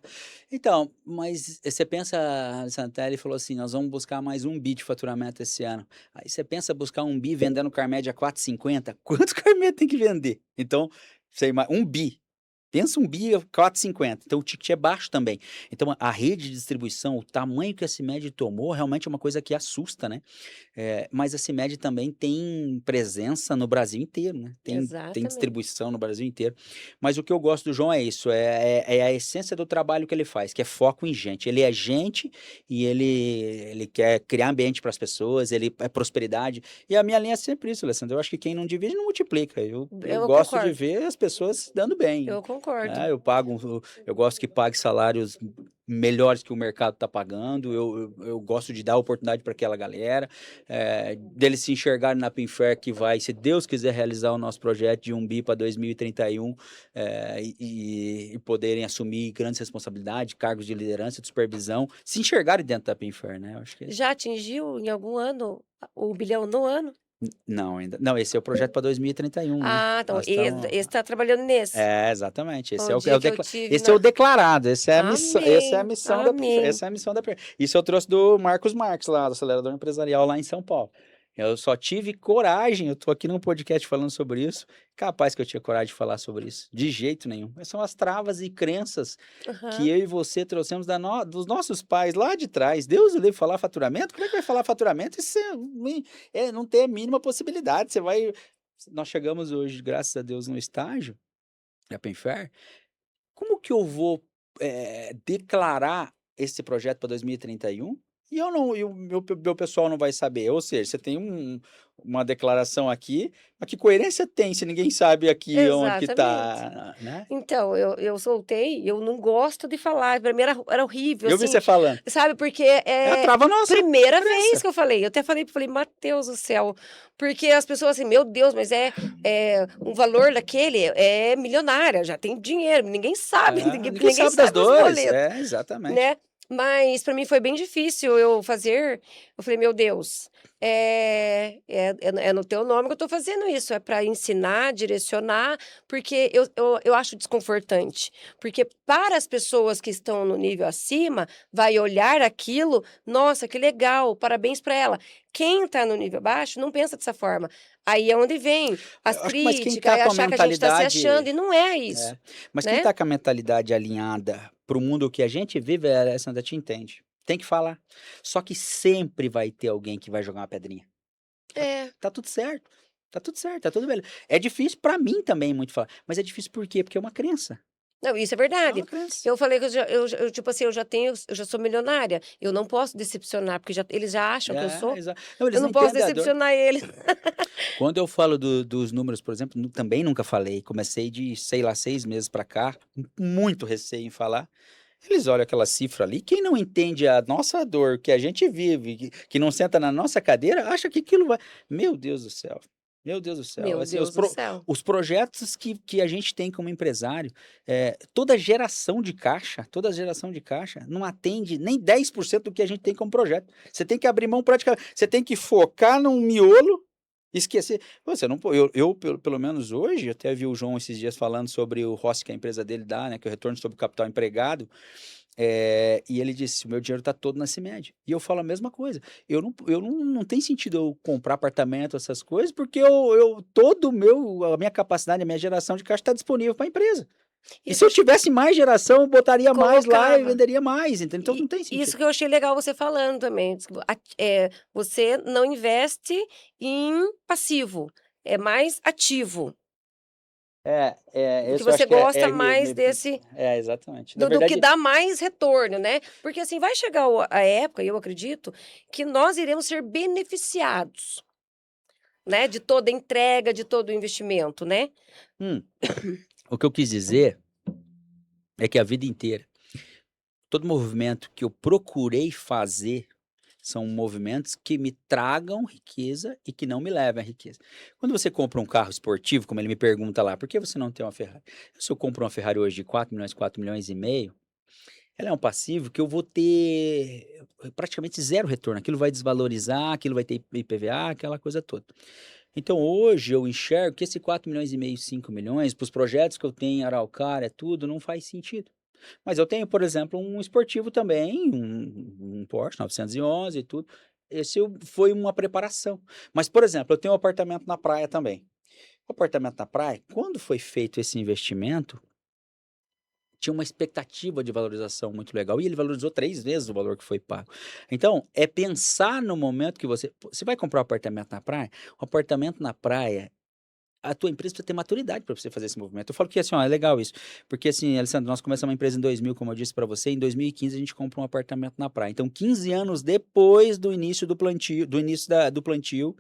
Então, mas você pensa, Santelli falou assim, nós vamos buscar mais 1 bi de faturamento esse ano. Aí você pensa buscar 1 bi vendendo Carmed a 4,50, quanto Carmed tem que vender? Então, sei, 1 bi. Pensa 1 bi, 4,50. Então o ticket é baixo também. Então a rede de distribuição, o tamanho que a CIMED tomou, realmente é uma coisa que assusta, né? Mas a CIMED também tem presença no Brasil inteiro, né? Tem Exatamente. distribuição no Brasil inteiro. Mas o que eu gosto do João é isso, é a essência do trabalho que ele faz, que é foco em gente. Ele é gente e ele quer criar ambiente para as pessoas, ele é prosperidade. E a minha linha é sempre isso, Alessandro. Eu acho que quem não divide não multiplica. Eu Eu gosto de concordo. ver as pessoas se dando bem. Eu concordo. Eu gosto que pague salários melhores que o mercado está pagando, eu gosto de dar oportunidade para aquela galera, deles se enxergarem na Pinfair que vai, se Deus quiser realizar o nosso projeto de 1 bi para 2031, e poderem assumir grandes responsabilidades, cargos de liderança, de supervisão, se enxergarem dentro da Pinfair, né? Eu acho que Já atingiu em algum ano o bilhão no ano? não, ainda. Não, esse é o projeto para 2031, né? Ah, então Nós esse estamos. está trabalhando nesse. Exatamente. Esse O é dia que eu tive esse é o na. declarado, essa é a Amém, missão essa amém. é a missão da Isso eu trouxe do Marcos Marques, lá, do acelerador empresarial lá em São Paulo. Eu só tive coragem, eu tô aqui num podcast falando sobre isso, capaz que eu tinha coragem de falar sobre isso, de jeito nenhum. Essas são as travas e crenças que Aham. eu e você trouxemos dos nossos pais lá de trás. Deus o livre falar faturamento? Como é que vai falar faturamento? Isso não tem a mínima possibilidade. Nós chegamos hoje, graças a Deus, num estágio, a Penfair, como que eu vou, declarar esse projeto para 2031 e eu não e o meu pessoal não vai saber? Ou seja, você tem uma declaração aqui, mas que coerência tem se ninguém sabe aqui onde que Exatamente. tá, né? Então, eu soltei, eu não gosto de falar, pra mim era horrível, Eu vi assim, você falando. sabe, porque É a é trava nossa, primeira vez crença. que eu falei, eu até falei: "Mateus do céu", porque as pessoas assim: "Meu Deus, mas um valor daquele é milionária, já tem dinheiro", ninguém sabe, Ninguém ninguém sabe das sabe os dores. boletos, Exatamente. né. Mas para mim foi bem difícil eu fazer, eu falei: "Meu Deus, é no teu nome que eu estou fazendo isso, é para ensinar, direcionar", porque eu acho desconfortante, porque para as pessoas que estão no nível acima, vai olhar aquilo: "Nossa, que legal, parabéns para ela". Quem está no nível baixo não pensa dessa forma. Aí é onde vem as Eu acho que mas quem críticas, tá aí com a achar que a gente está se achando, mentalidade e não é isso, É. Mas quem né. tá com a mentalidade alinhada para o mundo que a gente vive, a Alessandra te entende. Tem que falar. Só que sempre vai ter alguém que vai jogar uma pedrinha. Tá É. tá tudo certo. Tá tudo certo, tá tudo beleza. É difícil para mim também muito falar, mas é difícil por quê? Porque é uma crença. Não, isso é É verdade. uma crença. Eu falei que tipo assim, eu já sou milionária, eu não posso decepcionar, porque eles já acham que eu sou, Não, eu eles não não posso entendem a dor. decepcionar eles. Quando eu falo dos números, por exemplo, também nunca falei, comecei de, sei lá, 6 meses para cá, muito receio em falar. Eles olham aquela cifra ali, quem não entende a nossa dor, que a gente vive, que não senta na nossa cadeira, acha que aquilo vai meu Deus do céu, meu Deus do céu, Meu assim, Deus do céu. os projetos que a gente tem como empresário, toda geração de caixa não atende nem 10% do que a gente tem como projeto. Você tem que abrir mão praticamente, você tem que focar num miolo, esquecer. Pô, você não po eu pelo menos hoje, até vi o João esses dias falando sobre o ROC que a empresa dele dá, né, que é o retorno sobre o capital empregado, E ele disse: "O meu dinheiro está todo na CIMED". E eu falo a mesma coisa. Eu não tem sentido eu comprar apartamento, essas coisas, porque todo o meu a minha capacidade, a minha geração de caixa está disponível para a empresa. E Isso se eu eu achei- tivesse mais geração, eu botaria mais lá e colocava. venderia mais, entendeu? Então E não tem isso sentido. que eu achei legal você falando também, diz que você não investe em passivo, é mais ativo, porque Esse eu você acho que é gosta é me mais me desse exatamente. Na do que verdade dá mais retorno, né. Porque, assim, vai chegar a época, eu acredito, que nós iremos ser beneficiados, né, de toda entrega, de todo o investimento, né. hum, o que eu quis dizer é que a vida inteira, todo movimento que eu procurei fazer são movimentos que me tragam riqueza e que não me levem à riqueza. Quando você compra um carro esportivo, como ele me pergunta lá: "Por que você não tem uma Ferrari?" Se eu compro uma Ferrari hoje de 4.000.000, 4.500.000, ela é um passivo que eu vou ter praticamente zero retorno. Aquilo vai desvalorizar, aquilo vai ter IPVA, aquela coisa toda. Então hoje eu enxergo que esse 4.500.000, 5.000.000, para os projetos que eu tenho em Araucária, tudo, não faz sentido. Mas eu tenho, por exemplo, um esportivo também, um Porsche 911 e tudo. Foi uma preparação. Mas, por exemplo, eu tenho um apartamento na praia também. O apartamento na praia, quando foi feito esse investimento, tinha uma expectativa de valorização muito legal e ele valorizou 3 vezes o valor que foi pago. Então, é pensar no momento que você vai comprar um apartamento na praia, o apartamento na praia, a tua empresa precisa ter maturidade para você fazer esse movimento. Eu falo que assim, ó, é legal isso, porque assim, Alessandro, nós começamos uma empresa em 2000, como eu disse para você, em 2015 a gente compra um apartamento na praia. Então, 15 anos depois do início do plantio, do plantio,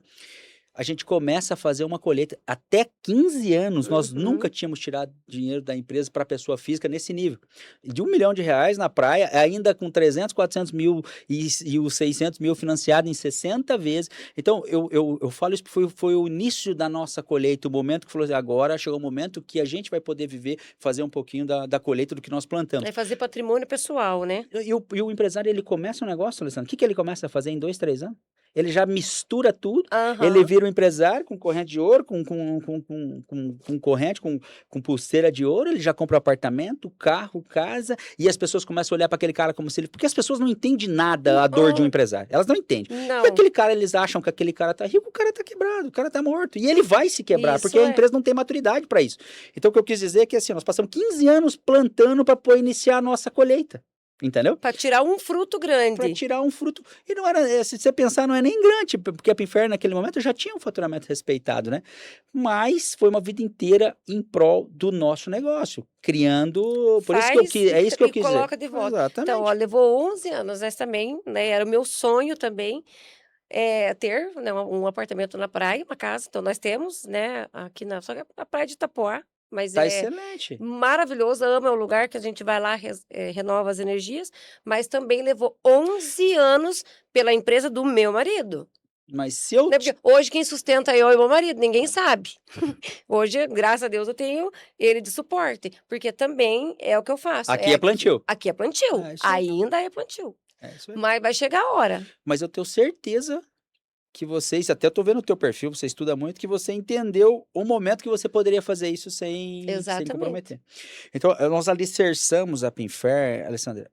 a gente começa a fazer uma colheita. Até 15 anos nós nunca Uhum. tínhamos tirado dinheiro da empresa para pessoa física nesse nível. De R$ 1.000.000 na praia, ainda com 300, 400.000 e os 600.000 financiado em 60 vezes. Então, eu falo isso porque foi o início da nossa colheita, o momento que falou assim, agora chegou o momento que a gente vai poder viver, fazer um pouquinho da colheita do que nós plantamos. É fazer patrimônio pessoal, né. E o empresário, ele começa um negócio, Alessandro, o que ele começa a fazer em 2, 3 anos? Ele já mistura tudo, ele Aham. vira um empresário com corrente de ouro, com corrente, com pulseira de ouro, ele já compra apartamento, carro, casa, e as pessoas começam a olhar para aquele cara como se ele porque as pessoas não entendem nada a dor de um Mm-mm. empresário, elas não entendem. E Não, aquele cara, eles acham que aquele cara tá rico, o cara tá quebrado, o cara tá morto, e ele vai se quebrar, porque isso a é. empresa não tem maturidade para isso. Então o que eu quis dizer é que, assim, nós passamos 15 anos plantando para poder iniciar a nossa colheita, entendeu? Para tirar um fruto Para grande. tirar um fruto e não era, se você pensar, não é nem grande, porque a Pinfair naquele momento já tinha um faturamento respeitado, né, mas foi uma vida inteira em prol do nosso negócio, criando por isso que eu Faz quis é isso que eu e quis dizer. coloca de volta. Então, ó, Exatamente. levou 11 anos, mas também, né, era o meu sonho também, ter, né, um apartamento na praia, uma casa, então nós temos, né, aqui na só que a praia de Itapoá, mas Tá é excelente. maravilhoso, amo, é o lugar que a gente vai lá, renova as energias, mas também levou 11 anos pela empresa do meu marido, Mas se eu né, ti porque hoje quem sustenta eu e meu marido, ninguém sabe. Hoje, graças a Deus, eu tenho ele de suporte, porque também é o que eu faço, aqui é plantio. aqui é plantio, É isso aí, ainda é plantio, é isso aí. mas vai chegar a hora. Mas eu tenho certeza que vocês até eu tô vendo o teu perfil, você estuda muito, que você entendeu o momento que você poderia fazer isso sem Exatamente. comprometer. Então, nós alicerçamos a Pinfair, Alessandra,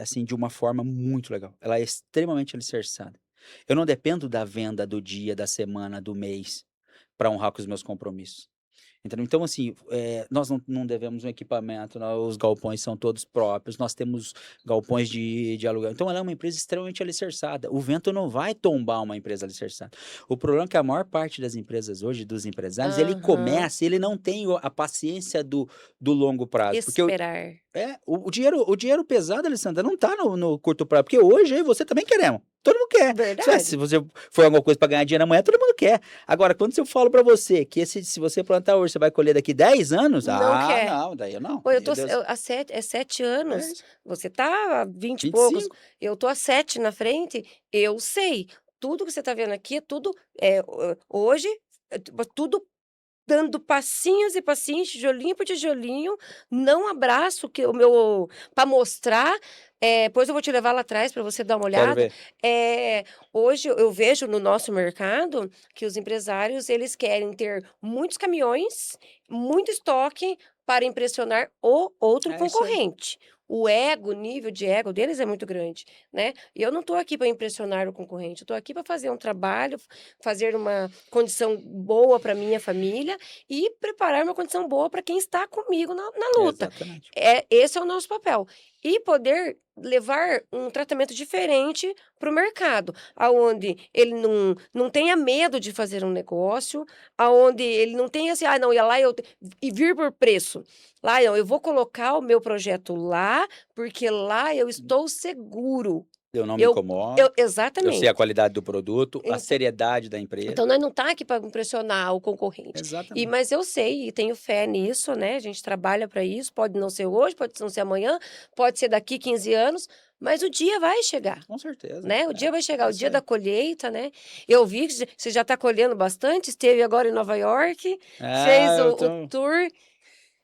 assim, de uma forma muito legal. Ela é extremamente alicerçada. Eu não dependo da venda do dia, da semana, do mês, para honrar com os meus compromissos. Entendeu? Então, assim, nós não devemos um equipamento, os galpões são todos próprios, nós temos galpões de aluguel. Então, ela é uma empresa extremamente alicerçada. O vento não vai tombar uma empresa alicerçada. O problema é que a maior parte das empresas hoje, dos empresários, ele Aham. começa, ele não tem a paciência do longo prazo. Porque Esperar. o dinheiro pesado, Alessandra, não tá no curto prazo, porque hoje eu e você também queremos. Todo mundo quer. Se Verdade. você for alguma coisa para ganhar dinheiro amanhã, todo mundo quer. Agora, quando eu falo para você que se você plantar hoje, você vai colher daqui 10 anos, Não quer. não, daí eu não. Pô, eu Meu tô Deus. há 7 É anos, isso. você tá há 20 e poucos, 25. eu tô há 7 na frente, eu sei. Tudo que você tá vendo aqui é tudo, hoje, tudo dando passinhos e passinhos, tijolinho por tijolinho, não abraço que o meu para mostrar, depois eu vou te levar lá atrás para você dar uma Quero olhada. ver. Eh, Hoje eu vejo no nosso mercado que os empresários, eles querem ter muitos caminhões, muito estoque para impressionar o outro É isso aí. concorrente. o nível de ego deles é muito grande, né? E eu não estou aqui para impressionar o concorrente, eu estou aqui para fazer um trabalho, fazer uma condição boa para minha família e preparar uma condição boa para quem está comigo na luta. Exatamente. Esse é o nosso papel. E poder levar um tratamento diferente para o mercado, aonde ele não tenha medo de fazer um negócio, aonde ele não tenha assim, não, ia lá e vir por preço. Lá não, eu vou colocar o meu projeto lá, porque lá eu estou seguro. Eu não me Eu, incomodo, eu sei exatamente. a qualidade do produto, a Então, seriedade da empresa. então, nós não tá aqui para impressionar o concorrente. Exatamente. Mas eu sei e tenho fé nisso, né? A gente trabalha para isso. Pode não ser hoje, pode não ser amanhã, pode ser daqui 15 anos, mas o dia vai chegar, Com certeza. né? O dia vai chegar, o isso dia aí. da colheita, né? Eu vi que você já está colhendo bastante, esteve agora em Nova York, fez eu o tour.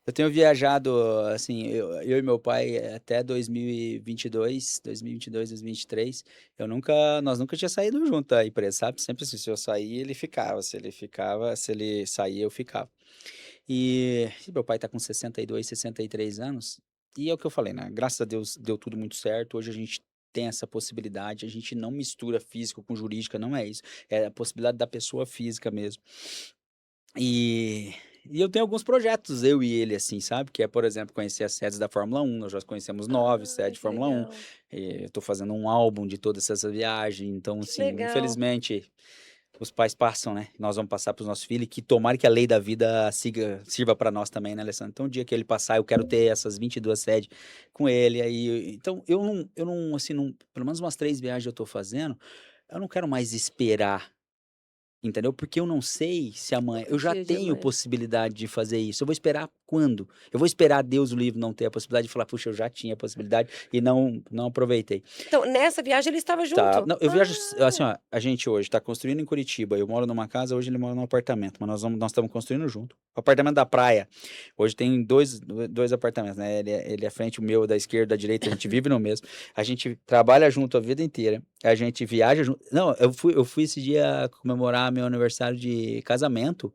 Eu tenho viajado, assim, eu e meu pai até 2022, 2023, nós nunca tinha saído junto da empresa, sabe? Sempre assim, se eu sair, ele ficava, se ele sair, eu ficava. E meu pai tá com 62, 63 anos, e é o que eu falei, né? Graças a Deus deu tudo muito certo, hoje a gente tem essa possibilidade, a gente não mistura físico com jurídica, não é isso, é a possibilidade da pessoa física mesmo. E e eu tenho alguns projetos, eu e ele, assim, sabe, que é, por exemplo, conhecer as sedes da Fórmula 1, nós já conhecemos 9 sedes de Que Fórmula 1, legal, eu tô fazendo um álbum de todas essas viagens, então, que assim, legal. infelizmente, os pais passam, né, nós vamos passar para os nossos filhos, e que tomara que a lei da vida sirva para nós também, né, Alessandro? Então, o dia que ele passar, eu quero ter essas 22 sedes com ele, aí então, eu não, assim, não pelo menos umas 3 viagens eu tô fazendo, eu não quero mais esperar. Entendeu? Porque eu não sei se amanhã O eu já dia de tenho amanhã. possibilidade de fazer isso, eu vou esperar quando? Eu vou esperar Deus o livre não ter a possibilidade de falar: "Puxa, eu já tinha a possibilidade e não aproveitei". Então, nessa viagem ele estava Tá, junto? não, eu viajo assim, ó, a gente hoje tá construindo em Curitiba, eu moro numa casa, hoje ele mora num apartamento, mas nós estamos construindo junto. O apartamento da praia, hoje tem dois apartamentos, né, ele é frente, o meu da esquerda, da direita, a gente vive no mesmo, a gente trabalha junto a vida inteira, a gente viaja junto não, eu fui esse dia comemorar meu aniversário de casamento,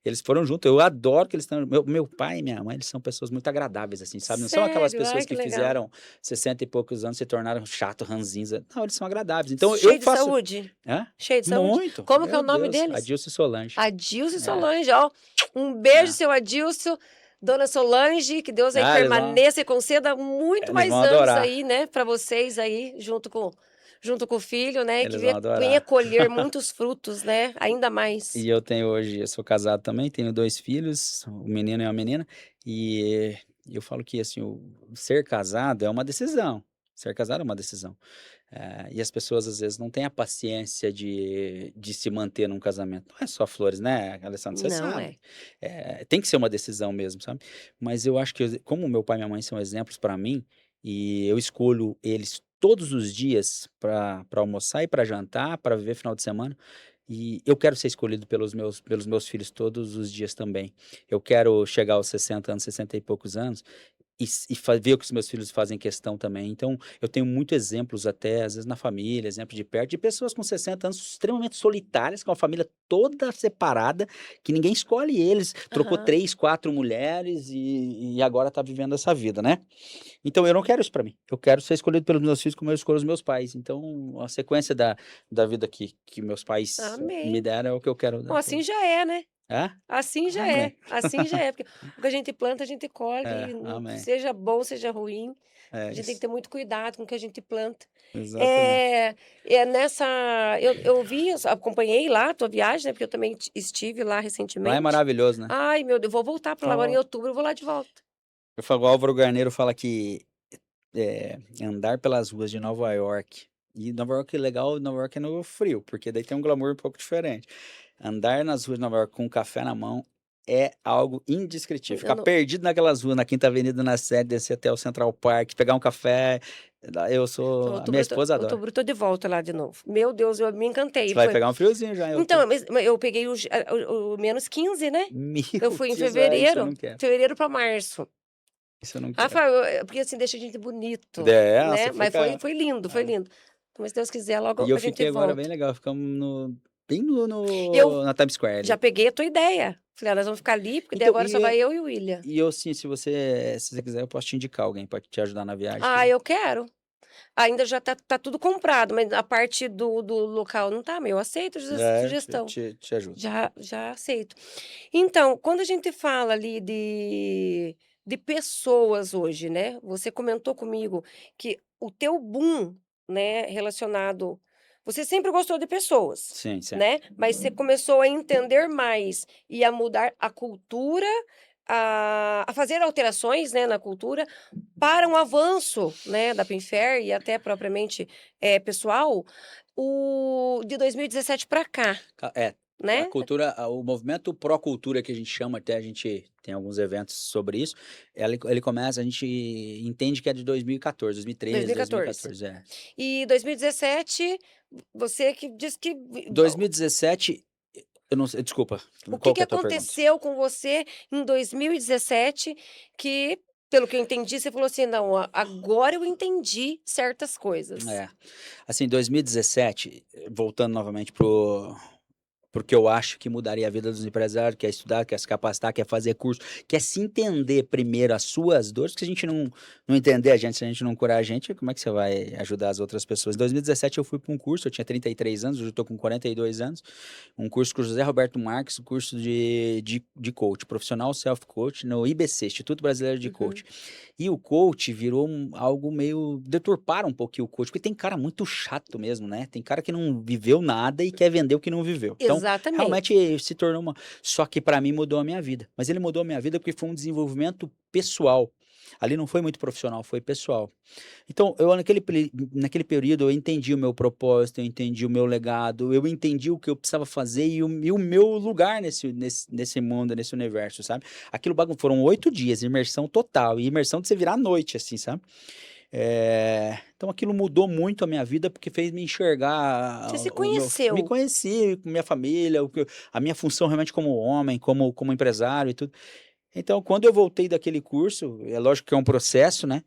eles foram junto, eu adoro que eles estão meu pai e minha mãe, eles são pessoas muito agradáveis, assim, sabe, não são aquelas Sério? Ai, pessoas que que legal. fizeram 60 e poucos anos, se tornaram chato, ranzinza. Não, eles são agradáveis. Então eu Cheio de faço saúde? hã? Cheio de saúde? Muito, Como que é o meu nome Deus, deles? Adilson e Solange. Adilson e É, Solange, ó. Um beijo, é. seu Adilson, dona Solange, que Deus aí Eles vão permaneça e conceda muito eles vão mais anos adorar, aí, né, para vocês aí, junto com o filho, né, e que eles vão venha adorar. colher muitos frutos, né, ainda mais. E eu sou casado também, tenho 2 filhos, um menino e uma menina, e eu falo que, assim, o ser casado é uma decisão, ser casado é uma decisão. E as pessoas às vezes não têm a paciência de se manter num casamento. Não é só flores, né, Alessandro, você Não sabe. é. Tem que ser uma decisão mesmo, sabe. Mas eu acho que como meu pai e minha mãe são exemplos para mim, e eu escolho eles todos os dias para almoçar e para jantar, para viver final de semana, e eu quero ser escolhido pelos meus filhos todos os dias também. Eu quero chegar aos 60 anos, 60 e poucos anos, ver o que os meus filhos fazem questão também. Então, eu tenho muitos exemplos até, às vezes na família, exemplo de perto, de pessoas com 60 anos extremamente solitárias, com a família toda separada, que ninguém escolhe eles, trocou Aham. 3, 4 mulheres e agora tá vivendo essa vida, né. Então eu não quero isso para mim, eu quero ser escolhido pelos meus filhos como eu escolho os meus pais. Então, a sequência da vida que meus pais me Amém. deram é o que eu quero Bom, dar para assim já é, né? hã? Assim já é, Amém. assim já é, porque o que a gente planta, a gente colhe, É, amém. seja bom, seja ruim, É a gente tem que isso, ter muito cuidado com o que a gente planta. exatamente. É, eu vi, acompanhei lá a tua viagem, né, porque eu também estive lá Lá é recentemente. maravilhoso, né. Ai, meu Deus, vou voltar para lá agora em Ó, outubro, eu vou lá de volta. eu falo o Álvaro Garneiro fala que, andar pelas ruas de Nova York e Nova York é legal, Nova York é no frio, porque daí tem um glamour um pouco diferente. Andar nas ruas de Nova York com um café na mão é algo indescritível. Eu Ficar não perdido naquelas ruas, na Quinta Avenida, na Sede, descer até o Central Park, pegar um café, então a minha esposa adora. outubro eu tô de volta lá de novo. Meu Deus, eu me encantei, Você vai foi pegar um friozinho já em então, outubro. mas eu peguei o -15, né, eu Meu fui em Deus, isso eu não quero, fevereiro para março. isso eu não Ah, quero. porque assim deixa a gente bonito, É, né, você mas foi fica foi lindo, foi é. lindo. Mas se Deus quiser E logo eu a gente fiquei agora bem volta. legal, ficamos no bem Eu na Times Square já ali. peguei a tua ideia. Falei: "Ah, nós vamos ficar ali, porque daí Então, agora só vai eu e o William". e eu, assim, se você quiser, eu posso te indicar alguém pra te ajudar na viagem, Ah, que eu quero. Ainda já tá tudo comprado, mas a parte do local não tá, mas eu aceito te sugestão. te te ajuda. Já aceito. Então, quando a gente fala ali de pessoas hoje, né, você comentou comigo que o teu boom, né, relacionado você sempre gostou de pessoas, Sim, sempre. né, mas você começou a entender mais e a mudar a cultura, a fazer alterações, né, na cultura, para um avanço, né, da Pinfair e até propriamente, pessoal, o de 2017 para cá, A né. cultura, o movimento pró-cultura que a gente chama, até a gente tem alguns eventos sobre isso, ele começa, a gente entende que é de 2014, 2013, 2014. 2014, é. E 2017, você que diz que 2017, eu não sei, desculpa, o que qual que que é a tua pergunta? aconteceu com você em 2017 que, pelo que eu entendi, você falou assim: "Não, agora eu entendi certas coisas". É, assim, 2017, voltando novamente porque eu acho que mudaria a vida dos empresários, quer estudar, quer se capacitar, quer fazer curso, quer se entender primeiro as suas dores, porque se a gente não entender a gente, se a gente não curar a gente, como é que você vai ajudar as outras pessoas? Em 2017 eu fui para um curso, eu tinha 33 anos, hoje eu estou com 42 anos, um curso com o José Roberto Marques, um curso de coach, profissional self-coach, no IBC, Instituto Brasileiro de Uhum. Coach. E o coach virou algo meio, deturparam um pouquinho o coach, porque tem cara muito chato mesmo, né? Tem cara que não viveu nada e quer vender o que não viveu. Então, Exatamente. realmente se tornou uma, só que para mim mudou a minha vida. Mas ele mudou a minha vida porque foi um desenvolvimento pessoal. Ali não foi muito profissional, foi pessoal. Então, eu naquele período eu entendi o meu propósito, eu entendi o meu legado, eu entendi o que eu precisava fazer e o meu lugar nesse mundo, nesse universo, sabe. Aquilo foram 8 dias, imersão total, e imersão de você virar à noite, assim, sabe. Então aquilo mudou muito a minha vida, porque fez me enxergar Você se o meu, me conheceu. conheci, com minha família, a minha função realmente como homem, como empresário e tudo. Então, quando eu voltei daquele curso, é lógico que é um processo, né,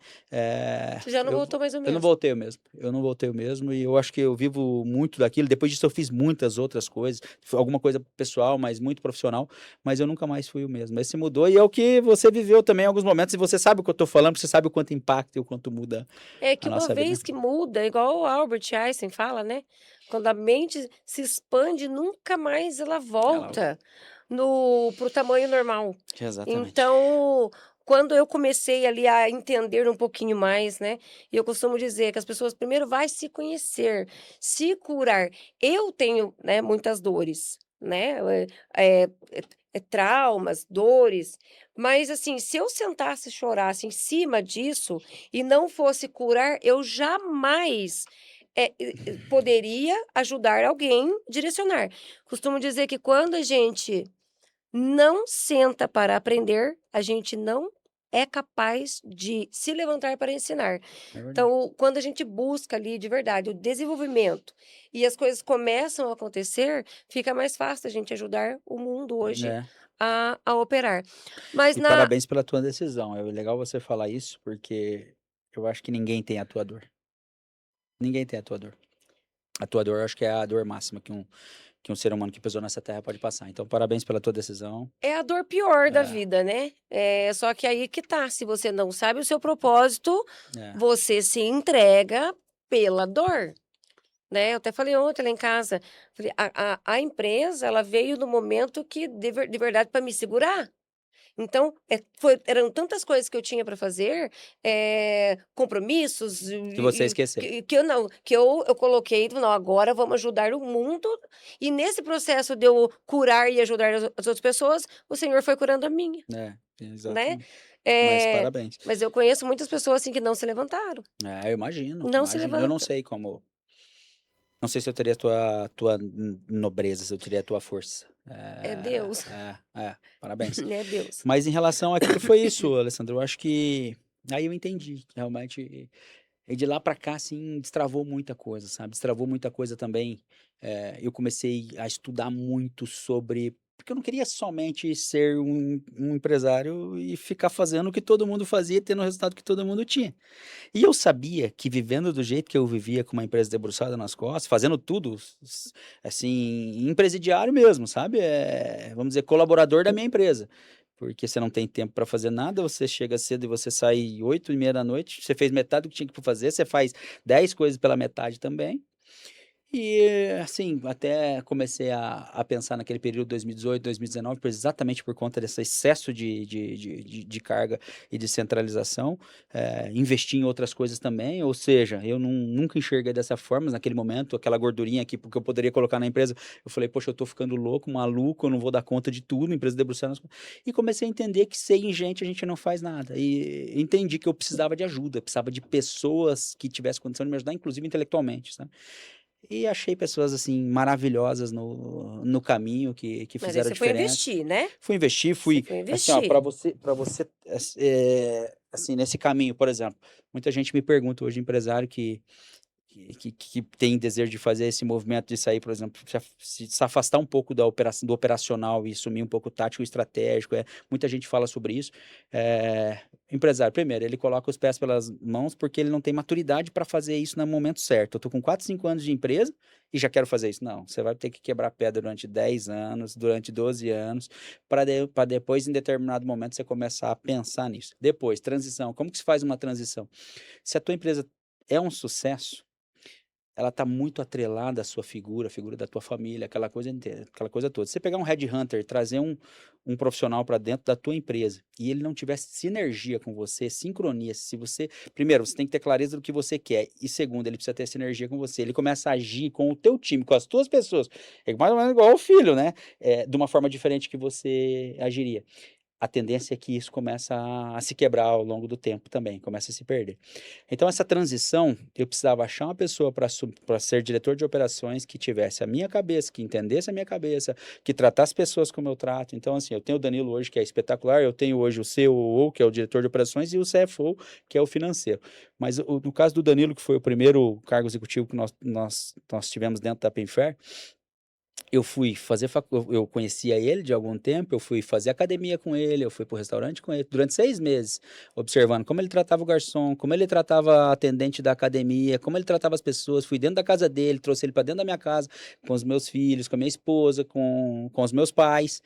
Você já não eu voltou mais o eu não mesmo. voltei o mesmo, eu não voltei o mesmo e eu acho que eu vivo muito daquilo. Depois disso eu fiz muitas outras coisas, alguma coisa pessoal, mas muito profissional, mas eu nunca mais fui o mesmo. Esse mudou e é o que você viveu também em alguns momentos e você sabe o que eu estou falando, você sabe o quanto impacta e o quanto muda É a que uma nossa vida. vez que muda, igual o Albert Einstein fala, né, quando a mente se expande, nunca mais ela Ela volta no para o tamanho normal. exatamente. Então, quando eu comecei ali a entender um pouquinho mais, né, e eu costumo dizer que as pessoas primeiro vai se conhecer, se curar. Eu tenho, né, muitas dores, né, traumas, dores, mas assim, se eu sentasse e chorasse em cima disso e não fosse curar, eu jamais, poderia ajudar alguém, direcionar. Costumo dizer que quando a gente não senta para aprender, a gente não é capaz de se levantar para ensinar. É verdade. Então, quando a gente busca ali de verdade o desenvolvimento e as coisas começam a acontecer, fica mais fácil a gente ajudar o mundo hoje É. a operar. Mas E na parabéns pela tua decisão, é legal você falar isso, porque eu acho que ninguém tem a tua dor. Ninguém tem a tua dor. A tua dor, eu acho que é a dor máxima que um ser humano que pisou nessa terra pode passar. Então, parabéns pela tua decisão. é a dor pior da É, vida, né. Só que aí que tá, se você não sabe o seu propósito, é, você se entrega pela dor. Né, eu até falei ontem lá em casa, falei: "A empresa, ela veio no momento que de verdade para me segurar". Então, eram tantas coisas que eu tinha para fazer, compromissos que você e esqueceu. que eu não que eu coloquei: "Não, agora vamos ajudar o mundo", e nesse processo de eu curar e ajudar as outras pessoas, o Senhor foi curando a minha, É, né. exatamente. Mas Eh, parabéns. mas eu conheço muitas pessoas, assim, que não se levantaram, É, eu imagino, não se imagino. Eu não levantam. sei como, não sei se eu teria a tua nobreza, se eu teria a tua força. É Deus, Parabéns. é Deus. Mas em relação àquilo, foi isso, Alessandro, eu acho que aí eu entendi, que realmente, e de lá pra cá, assim, destravou muita coisa, sabe, destravou muita coisa também, eu comecei a estudar muito sobre porque eu não queria somente ser um empresário e ficar fazendo o que todo mundo fazia e tendo o resultado que todo mundo tinha. E eu sabia que vivendo do jeito que eu vivia, com uma empresa debruçada nas costas, fazendo tudo, assim, em presidiário mesmo, sabe, vamos dizer, colaborador da minha empresa, porque você não tem tempo para fazer nada, você chega cedo e você sai 20h, você fez metade do que tinha que fazer, você faz 10 coisas pela metade também. E, assim, até comecei a pensar naquele período 2018, 2019, exatamente por conta desse excesso de carga e de centralização, investir em outras coisas também, ou seja, eu nunca enxerguei dessa forma, mas naquele momento, aquela gordurinha aqui, porque eu poderia colocar na empresa, eu falei, poxa, eu tô ficando louco, maluco, eu não vou dar conta de tudo, empresa debruçada, e comecei a entender que sem gente a gente não faz nada, e entendi que eu precisava de ajuda, precisava de pessoas que tivessem condição de me ajudar, inclusive intelectualmente, sabe? E achei pessoas, assim, maravilhosas no caminho que Mas aí fizeram a você foi diferença. investir, né? Fui investir, Você fui foi assim, ó, para investir. você para você, assim, nesse caminho, por exemplo, muita gente me pergunta hoje, empresário que tem desejo de fazer esse movimento de sair, por exemplo, se afastar um pouco da operação do operacional e assumir um pouco o tático e estratégico, muita gente fala sobre isso. Empresário, primeiro, ele coloca os pés pelas mãos porque ele não tem maturidade para fazer isso no momento certo. Eu tô com 4, 5 anos de empresa e já quero fazer isso. Não, você vai ter que quebrar pedra durante 10 anos, durante 12 anos, para depois, em determinado momento, você começar a pensar nisso. Depois, transição. Como que se faz uma transição? Se a tua empresa é um sucesso, ela está muito atrelada à sua figura, a figura da tua família, aquela coisa inteira, aquela coisa toda. Se você pegar um headhunter, trazer um profissional para dentro da tua empresa e ele não tivesse sinergia com você, sincronia, se você, primeiro, você tem que ter clareza do que você quer e segundo, ele precisa ter sinergia com você. Ele começa a agir com o teu time, com as tuas pessoas, é mais ou menos igual o filho, né? De uma forma diferente que você agiria. A tendência é que isso começa a se quebrar ao longo do tempo também, começa a se perder. Então essa transição, eu precisava achar uma pessoa para ser diretor de operações que tivesse a minha cabeça, que entendesse a minha cabeça, que tratasse pessoas como eu trato. Então assim, eu tenho o Danilo hoje, que é espetacular, eu tenho hoje o COO, que é o diretor de operações, e o CFO, que é o financeiro. Mas no caso do Danilo, que foi o primeiro cargo executivo que nós tivemos dentro da Penfair, eu fui fazer eu conhecia ele de algum tempo, eu fui fazer academia com ele, eu fui para o restaurante com ele durante 6 meses, observando como ele tratava o garçom, como ele tratava a atendente da academia, como ele tratava as pessoas. Fui dentro da casa dele, trouxe ele para dentro da minha casa, com os meus filhos, com a minha esposa, com os meus pais,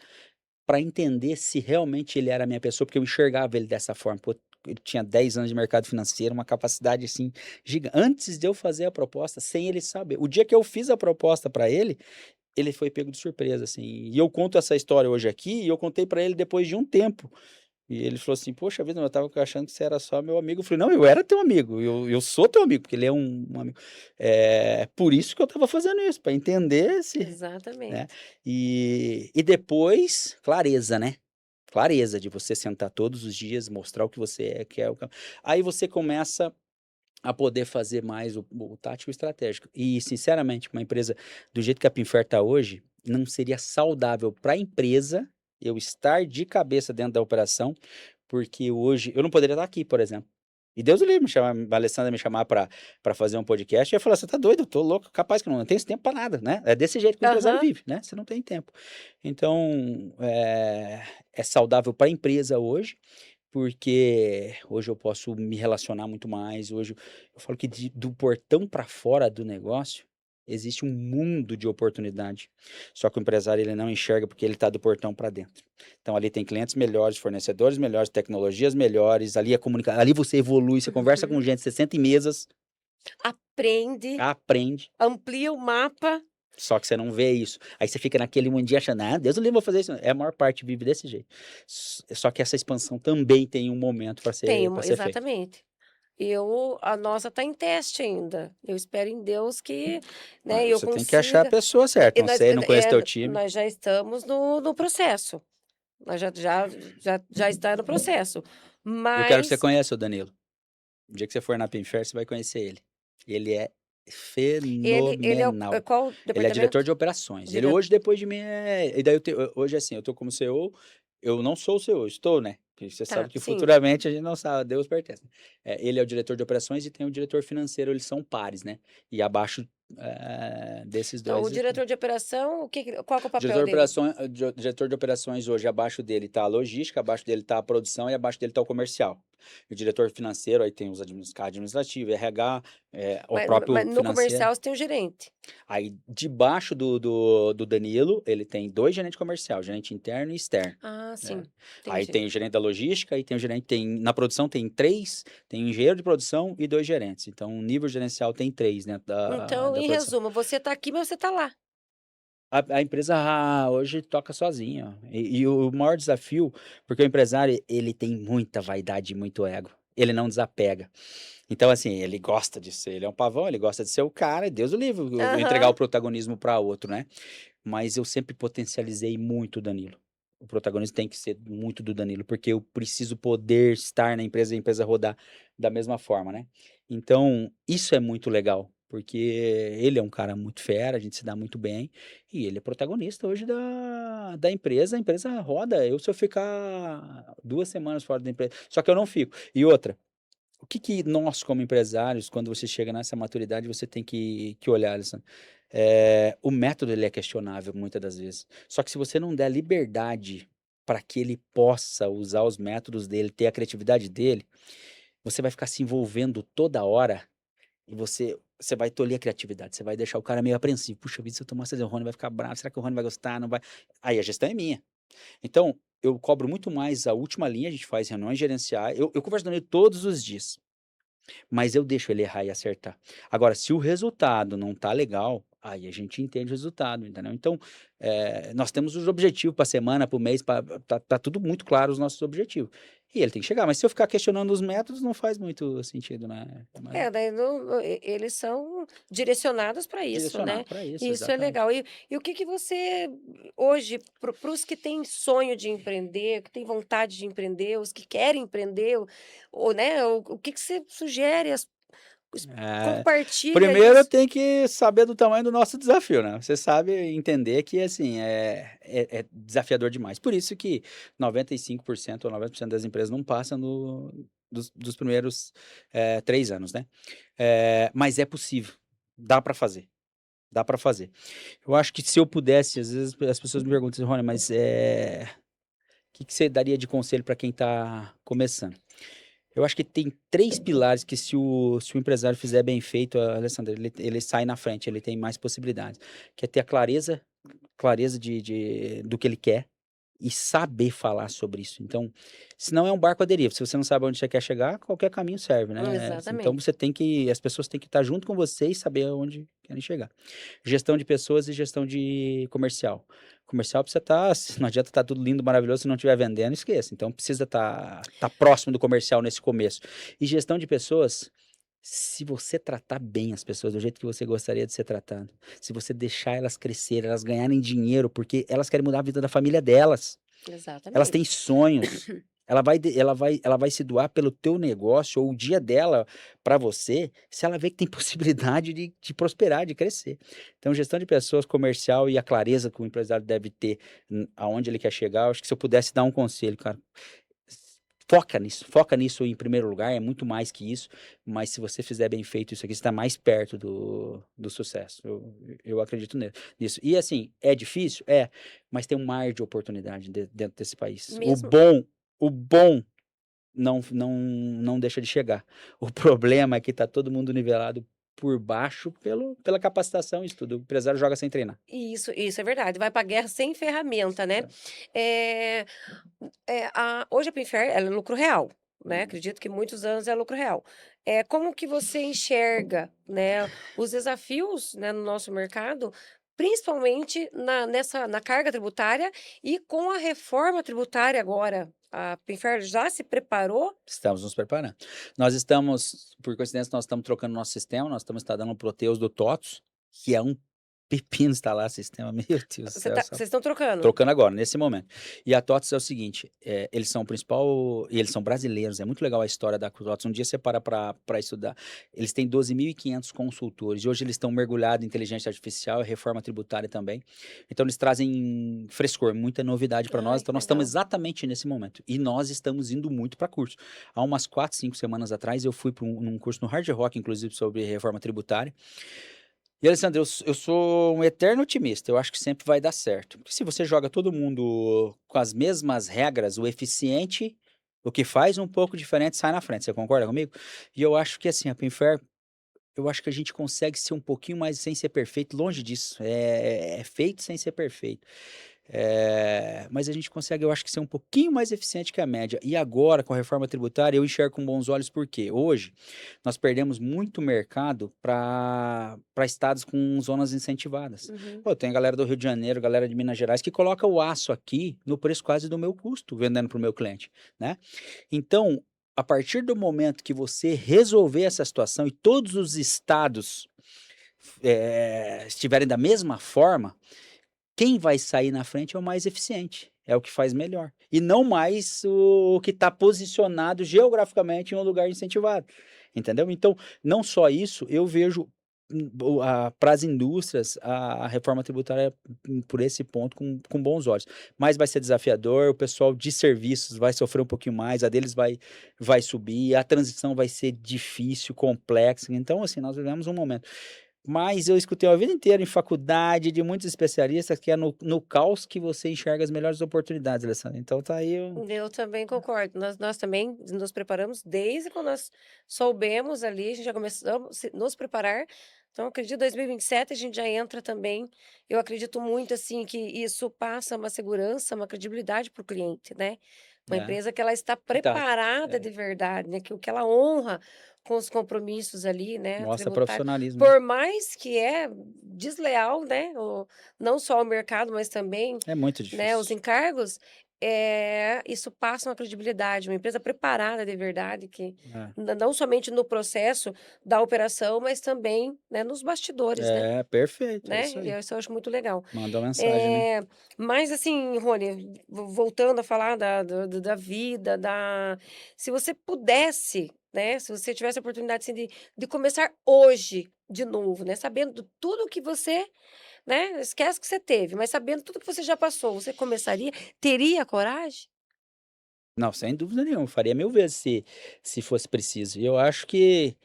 para entender se realmente ele era a minha pessoa, porque eu enxergava ele dessa forma. Pô, ele tinha 10 anos de mercado financeiro, uma capacidade assim gigante. Antes de eu fazer a proposta, sem ele saber. O dia que eu fiz a proposta para ele foi pego de surpresa, assim. E eu conto essa história hoje aqui, e eu contei pra ele depois de um tempo. E ele falou assim: "Poxa vida, eu estava achando que você era só meu amigo". Eu falei: "Não, eu era teu amigo, eu sou teu amigo", porque ele é um amigo. Por isso que eu estava fazendo isso, para entender se, né. Exatamente. E depois, clareza, né. Clareza de você sentar todos os dias, mostrar o que você é, que é o aí você começa a poder fazer mais o tático e estratégico. E, sinceramente, uma empresa do jeito que a Pinfair está hoje, não seria saudável para a empresa eu estar de cabeça dentro da operação, porque hoje eu não poderia estar aqui, por exemplo. E Deus o livre, a Alessandra me chamar para fazer um podcast, eu ia falar: "Você tá doido? Eu tô louco, capaz que não tenho esse tempo para nada", né. É desse jeito que o empresário Aham. vive, né, você não tem tempo. Então, é saudável para a empresa hoje, porque hoje eu posso me relacionar muito mais, hoje eu falo que do portão para fora do negócio, existe um mundo de oportunidade, só que o empresário ele não enxerga porque ele está do portão para dentro. Então ali tem clientes melhores, fornecedores melhores, tecnologias melhores, ali ali você evolui, você conversa com Uhum. gente, você senta em mesas, Aprende, aprende, amplia o mapa. só que você não vê isso. Aí você fica naquele mundinho achando: "Ah, Deus o livre, vou fazer isso". A maior parte vive desse jeito. Só que essa expansão também tem um momento para Tem ser para uma ser feito. exatamente. A nossa está em teste ainda. Eu espero em Deus que, né, Ah, eu você tem que achar a consiga. pessoa certa, não sei, não conheço teu time. Nós já estamos no processo. Nós já está no processo. Eu quero que você Mas conheça o Danilo. O dia que você for na Pinfair, você vai conhecer ele. Ele é ele é fenomenal. qual Ele é diretor departamento? de operações. Ele Dire hoje, depois de mim, e daí hoje, assim, eu tô como CEO, eu não sou o CEO, estou, né, porque você tá, sabe que sim. futuramente a gente não sabe, a Deus pertence. Ele é o diretor de operações e tem o diretor financeiro, eles são pares, né, e abaixo desses Então, o dois. diretor de operação, qual que é o papel Diretor de dele? operações, diretor de operações hoje, abaixo dele está a logística, abaixo dele está a produção e abaixo dele está o comercial. O diretor financeiro, aí tem os administrativos, RH, o Mas próprio no financeiro. comercial você tem o gerente. Aí, debaixo do Danilo, ele tem 2 gerentes comercial, gerente interno e externo. Ah, Né? sim, Aí entendi. tem o gerente da logística, aí tem o gerente, na produção tem 3, tem um engenheiro de produção e 2 gerentes. Então, o nível gerencial tem 3 dentro Então, da em produção. resumo, você está aqui, mas você está lá. A empresa hoje toca sozinha. E o maior desafio, porque o empresário, ele tem muita vaidade e muito ego. Ele não desapega. Então, assim, ele gosta de ser, ele é um pavão, ele gosta de ser o cara, e Deus o livre, eu entregar o Aham. protagonismo para outro, né? Mas eu sempre potencializei muito o Danilo. O protagonismo tem que ser muito do Danilo, porque eu preciso poder estar na empresa e a empresa rodar da mesma forma, né? Então, isso é muito legal, porque ele é um cara muito fera, a gente se dá muito bem, e ele é protagonista hoje da empresa, a empresa roda. Se eu ficar 2 semanas fora da empresa, só que eu não fico. E outra, o que nós, como empresários, quando você chega nessa maturidade, você tem que olhar, Alisson? O método ele é questionável muitas das vezes. Só que se você não der liberdade para que ele possa usar os métodos dele, ter a criatividade dele, você vai ficar se envolvendo toda hora e você vai tolir a criatividade. Você vai deixar o cara meio apreensivo. Puxa vida, se eu tomar essa o Rony vai ficar bravo. Será que o Rony vai gostar? Não vai. Aí a gestão é minha. Então, eu cobro muito mais a última linha, a gente faz reuniões gerenciais. Eu converso com ele todos os dias. Mas eu deixo ele errar e acertar. Agora, se o resultado não tá legal, aí a gente entende o resultado, entendeu? Então, nós temos os objetivos para semana, para o mês, tá tudo muito claro os nossos objetivos. E ele tem que chegar, mas se eu ficar questionando os métodos, não faz muito sentido, né? Mas Daí eles são direcionados para isso, direcionado né? para isso, Isso é exatamente. legal. E o que que você, hoje, para os que têm sonho de empreender, que têm vontade de empreender, os que querem empreender, ou, né, o que que você sugere? Eh, Compartilha Primeiro isso. tem que saber do tamanho do nosso desafio, né. Você sabe entender que, assim, é desafiador demais. Por isso que 95% ou 90% das empresas não passam dos primeiros, 3 anos, né. Mas é possível, dá para fazer, dá para fazer. Eu acho que se eu pudesse, às vezes as pessoas me perguntam assim: "Rony, mas, que você daria de conselho para quem está começando?". Eu acho que tem 3 pilares que se o empresário fizer bem feito, Alessandro, ele sai na frente, ele tem mais possibilidades, que é ter a clareza do que ele quer e saber falar sobre isso. Então, senão é um barco à deriva, se você não sabe onde você quer chegar, qualquer caminho serve, né. Então Exatamente. as pessoas têm que estar junto com você e saber aonde querem chegar. Gestão de pessoas e gestão de comercial. Comercial precisa estar, não adianta estar tudo lindo, maravilhoso, se não estiver vendendo, esqueça. Então precisa estar próximo do comercial nesse começo. E gestão de pessoas, se você tratar bem as pessoas do jeito que você gostaria de ser tratado, se você deixar elas crescerem, elas ganharem dinheiro, porque elas querem mudar a vida da família delas. Elas têm Exatamente. sonhos. Ela vai se doar pelo teu negócio ou o dia dela para você, se ela vê que tem possibilidade de prosperar, de crescer. Então, gestão de pessoas, comercial e a clareza que o empresário deve ter, aonde ele quer chegar, eu acho que se eu pudesse dar um conselho, cara, foca nisso em primeiro lugar, é muito mais que isso, mas se você fizer bem feito isso aqui, você está mais perto do sucesso. Eu acredito nisso. E assim, é difícil? É, mas tem um mar de oportunidade dentro desse país. Mesmo. O bom não deixa de chegar. O problema é que está todo mundo nivelado por baixo pela capacitação e isso tudo. O empresário joga sem treinar. Isso é verdade. Vai para a guerra sem ferramenta, né? É. Eh, hoje a Pinfair, ela é lucro real, né? Acredito que muitos anos é lucro real. Como que você enxerga, né, os desafios, né, no nosso mercado, principalmente na carga tributária e com a reforma tributária agora? A Pinfair já se preparou? Estamos nos preparando. Nós estamos, por coincidência, nós estamos trocando nosso sistema, nós estamos instalando o Proteus do TOTS, que é um pepino instalar sistema, meu Deus do céu, Vocês estão trocando? trocando agora, nesse momento. E a TOTS é o seguinte, eles são o principal, e eles são brasileiros, é muito legal a história da TOTS. Um dia você para estudar. Eles têm 12.500 consultores, e hoje eles estão mergulhados em inteligência artificial e reforma tributária também. Então eles trazem frescor, muita novidade para nós, Ai, então que nós estamos legal. exatamente nesse momento. E nós estamos indo muito para curso. Há umas 4, 5 semanas atrás, eu fui num curso no Hard Rock, inclusive, sobre reforma tributária. E, Alessandro, eu sou um eterno otimista. Eu acho que sempre vai dar certo. Porque se você joga todo mundo com as mesmas regras, o eficiente, o que faz um pouco diferente, sai na frente. Você concorda comigo? E eu acho que, assim, a Pinfair, eu acho que a gente consegue ser um pouquinho mais sem ser perfeito, longe disso. É feito sem ser perfeito. Mas a gente consegue, eu acho que ser um pouquinho mais eficiente que a média. E agora, com a reforma tributária, eu enxergo com bons olhos, porque hoje nós perdemos muito mercado para estados com zonas incentivadas. Uhum. Pô, tem a galera do Rio de Janeiro, galera de Minas Gerais, que coloca o aço aqui no preço quase do meu custo, vendendo para o meu cliente, né? Então, a partir do momento que você resolver essa situação e todos os estados estiverem da mesma forma, quem vai sair na frente é o mais eficiente, é o que faz melhor. E não mais o que está posicionado geograficamente em um lugar incentivado. Entendeu? Então, não só isso, eu vejo para as indústrias a reforma tributária por esse ponto com bons olhos. Mas vai ser desafiador, o pessoal de serviços vai sofrer um pouquinho mais, a deles vai subir, a transição vai ser difícil, complexa. Então, assim, nós vivemos um momento. Mas eu escutei a vida inteira em faculdade de muitos especialistas que é no caos que você enxerga as melhores oportunidades, Alessandro. Então tá aí. Eu também concordo. Nós também nos preparamos desde quando nós soubemos ali, a gente já começamos a nos preparar. Então, acredito que 2027 a gente já entra também. Eu acredito muito assim que isso passa uma segurança, uma credibilidade para o cliente, né? Uma É, empresa que ela está tá. preparada É, de verdade, né? Que ela honra com os compromissos ali, né? mostra Tributários. profissionalismo, né? Por mais que é desleal, né? Não só o mercado, mas também, É muito né? Os difícil. encargos. Isso passa uma credibilidade, uma empresa preparada de verdade, que É, não somente no processo da operação, mas também, né, nos bastidores, né? perfeito, é isso Né? E aí. isso eu acho muito legal. Manda uma mensagem, né? Eh, mas assim, Rony, voltando a falar da vida, se você pudesse, né, se você tivesse a oportunidade, assim, de começar hoje de novo, né, sabendo tudo que você, né, esquece que você teve, mas sabendo tudo que você já passou, você começaria? Teria coragem? Não, sem dúvida nenhuma. Faria mil vezes se fosse preciso. E eu acho que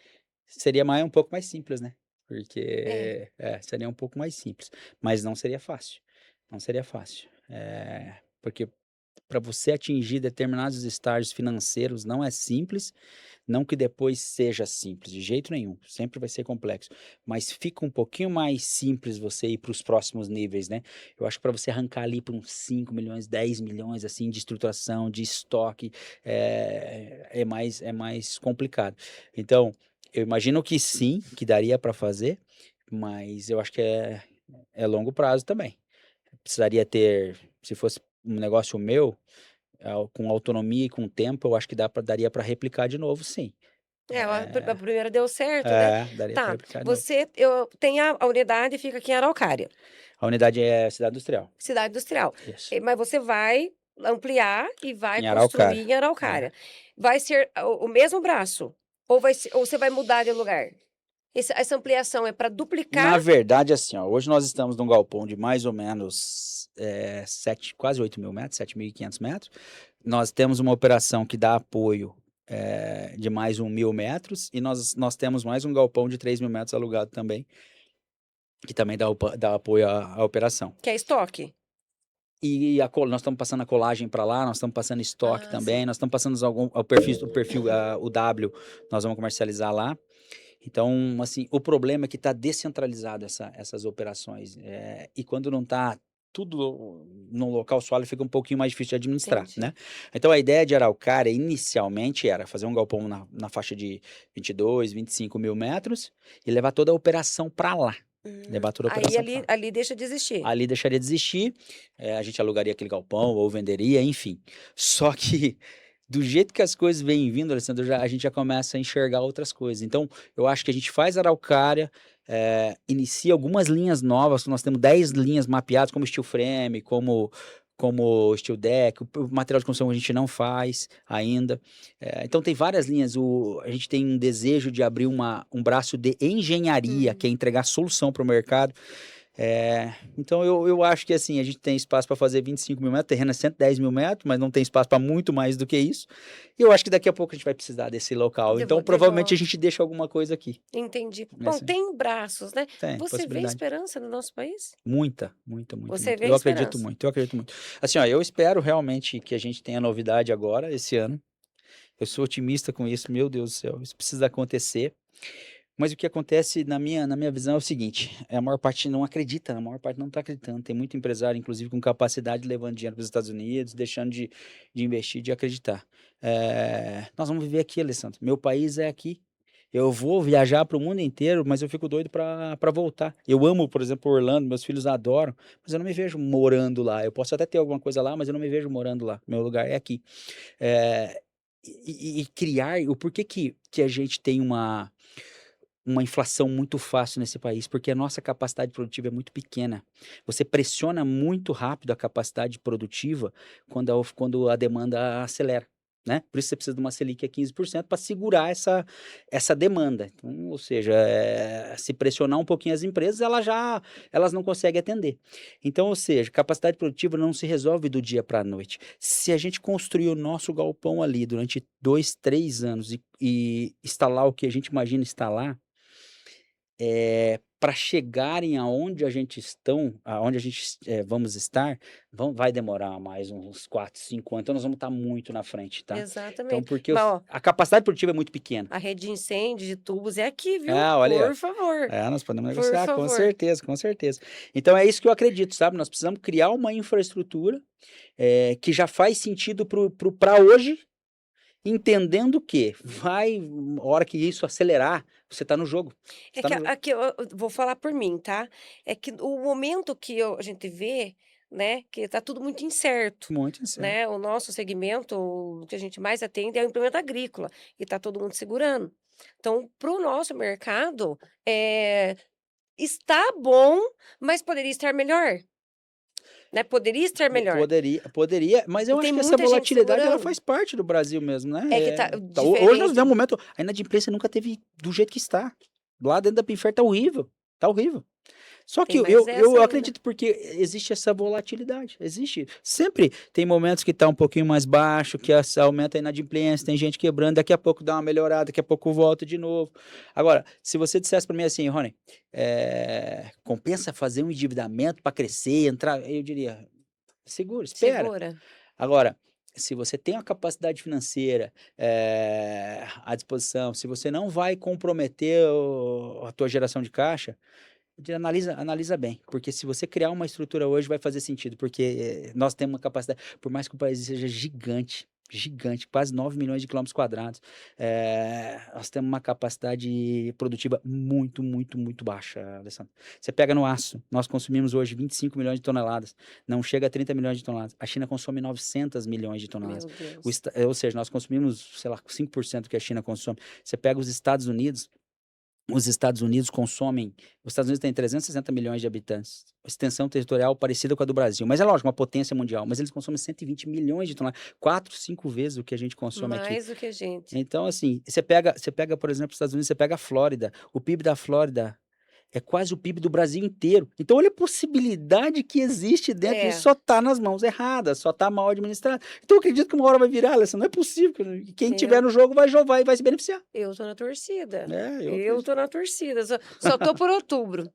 seria um pouco mais simples, né? É, Porque seria um pouco mais simples. Mas não seria fácil. Não seria fácil. Porque para você atingir determinados estágios financeiros não é simples, não que depois seja simples, de jeito nenhum, sempre vai ser complexo, mas fica um pouquinho mais simples você ir para os próximos níveis, né? Eu acho que para você arrancar ali para uns 5 milhões, 10 milhões assim de estruturação, de estoque, é mais complicado. Então, eu imagino que sim, que daria para fazer, mas eu acho que é longo prazo também. Precisaria ter, se fosse um negócio meu, com autonomia e com tempo, eu acho que daria para replicar de novo, sim. a É, primeira deu certo, né? daria para Tá, replicar de novo. você tem a unidade, fica aqui em Araucária, A unidade é Cidade Industrial. cidade industrial. Isso. Mas você vai ampliar e vai Em construir Araucária. em É. Araucária. Vai ser o mesmo braço? Ou você vai mudar de lugar? Essa ampliação é para duplicar? Na verdade, assim, ó, hoje nós estamos num galpão de mais ou menos quase 8.000 metros, 7.500 metros. Nós temos uma operação que dá apoio de mais 1.000 metros e nós temos mais um galpão de 3.000 metros alugado também, que também dá apoio à operação. Que é estoque? E nós estamos passando a colagem para lá, nós estamos passando estoque Ah, também, sim. nós estamos passando o perfil, o W, nós vamos comercializar lá. Então, assim, o problema é que está descentralizado essas operações. E quando não está tudo num local só, fica um pouquinho mais difícil de administrar, né? Entendi. Então, a ideia de Araucária, inicialmente, era fazer um galpão na faixa de 22, 25 mil metros e levar toda a operação para lá. Levar toda a Aí operação ali, para lá. ali deixa de existir. Ali deixaria de existir, a gente alugaria aquele galpão ou venderia, enfim. Só que, do jeito que as coisas vêm vindo, Alessandro, a gente já começa a enxergar outras coisas. Então, eu acho que a gente faz Araucária, inicia algumas linhas novas, nós temos 10 linhas mapeadas, como steel frame, como steel deck, o material de construção a gente não faz ainda. Então, tem várias linhas. A gente tem um desejo de abrir um braço de engenharia, que é Uhum. entregar solução para o mercado. Então eu acho que assim, a gente tem espaço para fazer 25 mil metros, o terreno é 110 mil metros, mas não tem espaço para muito mais do que isso. E eu acho que daqui a pouco a gente vai precisar desse local. Então provavelmente a Devolve. gente deixa alguma coisa aqui. Entendi. Bom, Assim, tem braços, né? tem Você vê possibilidade. esperança no nosso país? Muita, muita, muita, Você muita. vê Eu acredito esperança? muito, eu acredito muito. Assim, ó, eu espero realmente que a gente tenha novidade agora, esse ano. Eu sou otimista com isso, meu Deus do céu, isso precisa acontecer. Mas o que acontece na minha visão é o seguinte: a maior parte não acredita, a maior parte não está acreditando. Tem muito empresário, inclusive, com capacidade, levando dinheiro para os Estados Unidos, deixando de investir, de acreditar. Nós vamos viver aqui, Alessandro. Meu país é aqui. Eu vou viajar para o mundo inteiro, mas eu fico doido para voltar. Eu amo, por exemplo, Orlando, meus filhos adoram, mas eu não me vejo morando lá. Eu posso até ter alguma coisa lá, mas eu não me vejo morando lá. Meu lugar é aqui. Eh, e criar, o porquê que a gente tem uma inflação muito fácil nesse país, porque a nossa capacidade produtiva é muito pequena. Você pressiona muito rápido a capacidade produtiva quando a demanda acelera, né? Por isso você precisa de uma Selic a 15% para segurar essa demanda. Então, ou seja, se pressionar um pouquinho as empresas, elas não conseguem atender. Então, ou seja, capacidade produtiva não se resolve do dia para a noite. Se a gente construir o nosso galpão ali durante 2, 3 anos e instalar o que a gente imagina instalar, para chegarem aonde a gente vamos estar, vai demorar mais uns 4, 5 anos, então nós vamos estar muito na frente, tá? Então, Exatamente. porque Mas, ó, a capacidade produtiva é muito pequena. a rede de incêndio de tubos é aqui, viu? Ah, olha aí, ó. Por favor. Nós podemos Por negociar, com favor. certeza, com certeza. Então é isso que eu acredito, sabe? Nós precisamos criar uma infraestrutura que já faz sentido para hoje, entendendo que a hora que isso acelerar, você está no jogo. Você É tá que no jogo. aqui eu vou falar por mim, tá? É que o momento que a gente vê, né, que tá tudo muito incerto, Muito incerto. né? O nosso segmento, o que a gente mais atende é o implemento agrícola e tá todo mundo segurando. Então, para o nosso mercado, está bom, mas poderia estar melhor, né? Poderia estar melhor. Poderia, mas E eu tem acho que essa muita gente volatilidade ela segurando. faz parte do Brasil mesmo, né? É que tá Hoje nós diferente. vivemos um momento, a inadimplência nunca teve do jeito que está. Lá dentro da Pinfer tá horrível, tá horrível. Só que Tem mais essa eu ainda. acredito porque existe essa volatilidade, existe. Sempre tem momentos que tá um pouquinho mais baixo, que aumenta a inadimplência, tem gente quebrando, daqui a pouco dá uma melhorada, daqui a pouco volta de novo. Agora, se você dissesse para mim assim, Rony, compensa fazer um endividamento para crescer, entrar, eu diria, segura, espera. Segura. Agora, se você tem a capacidade financeira à disposição, se você não vai comprometer a tua geração de caixa, analisa bem, porque se você criar uma estrutura hoje vai fazer sentido, porque nós temos uma capacidade, por mais que o país seja gigante, gigante, quase 9 milhões de quilômetros quadrados, nós temos uma capacidade produtiva muito, muito, muito baixa, Alessandro. Você pega no aço, nós consumimos hoje 25 milhões de toneladas, não chega a 30 milhões de toneladas. A China consome 900 milhões de toneladas. Meu Deus. Ou seja, nós consumimos, sei lá, 5% do que a China consome. Você pega os Estados Unidos consomem. Os Estados Unidos têm 360 milhões de habitantes, extensão territorial parecida com a do Brasil, mas é lógico, uma potência mundial. Mas eles consomem 120 milhões de toneladas, 4, 5 vezes o que a gente consome aqui. Mais do que a gente. Então, assim, você pega, por exemplo, os Estados Unidos, você pega a Flórida, o PIB da Flórida é quase o PIB do Brasil inteiro. Então, olha a possibilidade que existe dentro disso, É, só está nas mãos erradas, só está mal administrado. Então, eu acredito que uma hora vai virar, Alessandro, não é possível. Quem tiver eu, no jogo vai se beneficiar. eu tô na torcida. Eu Eu acredito. tô na torcida. Só tô por outubro.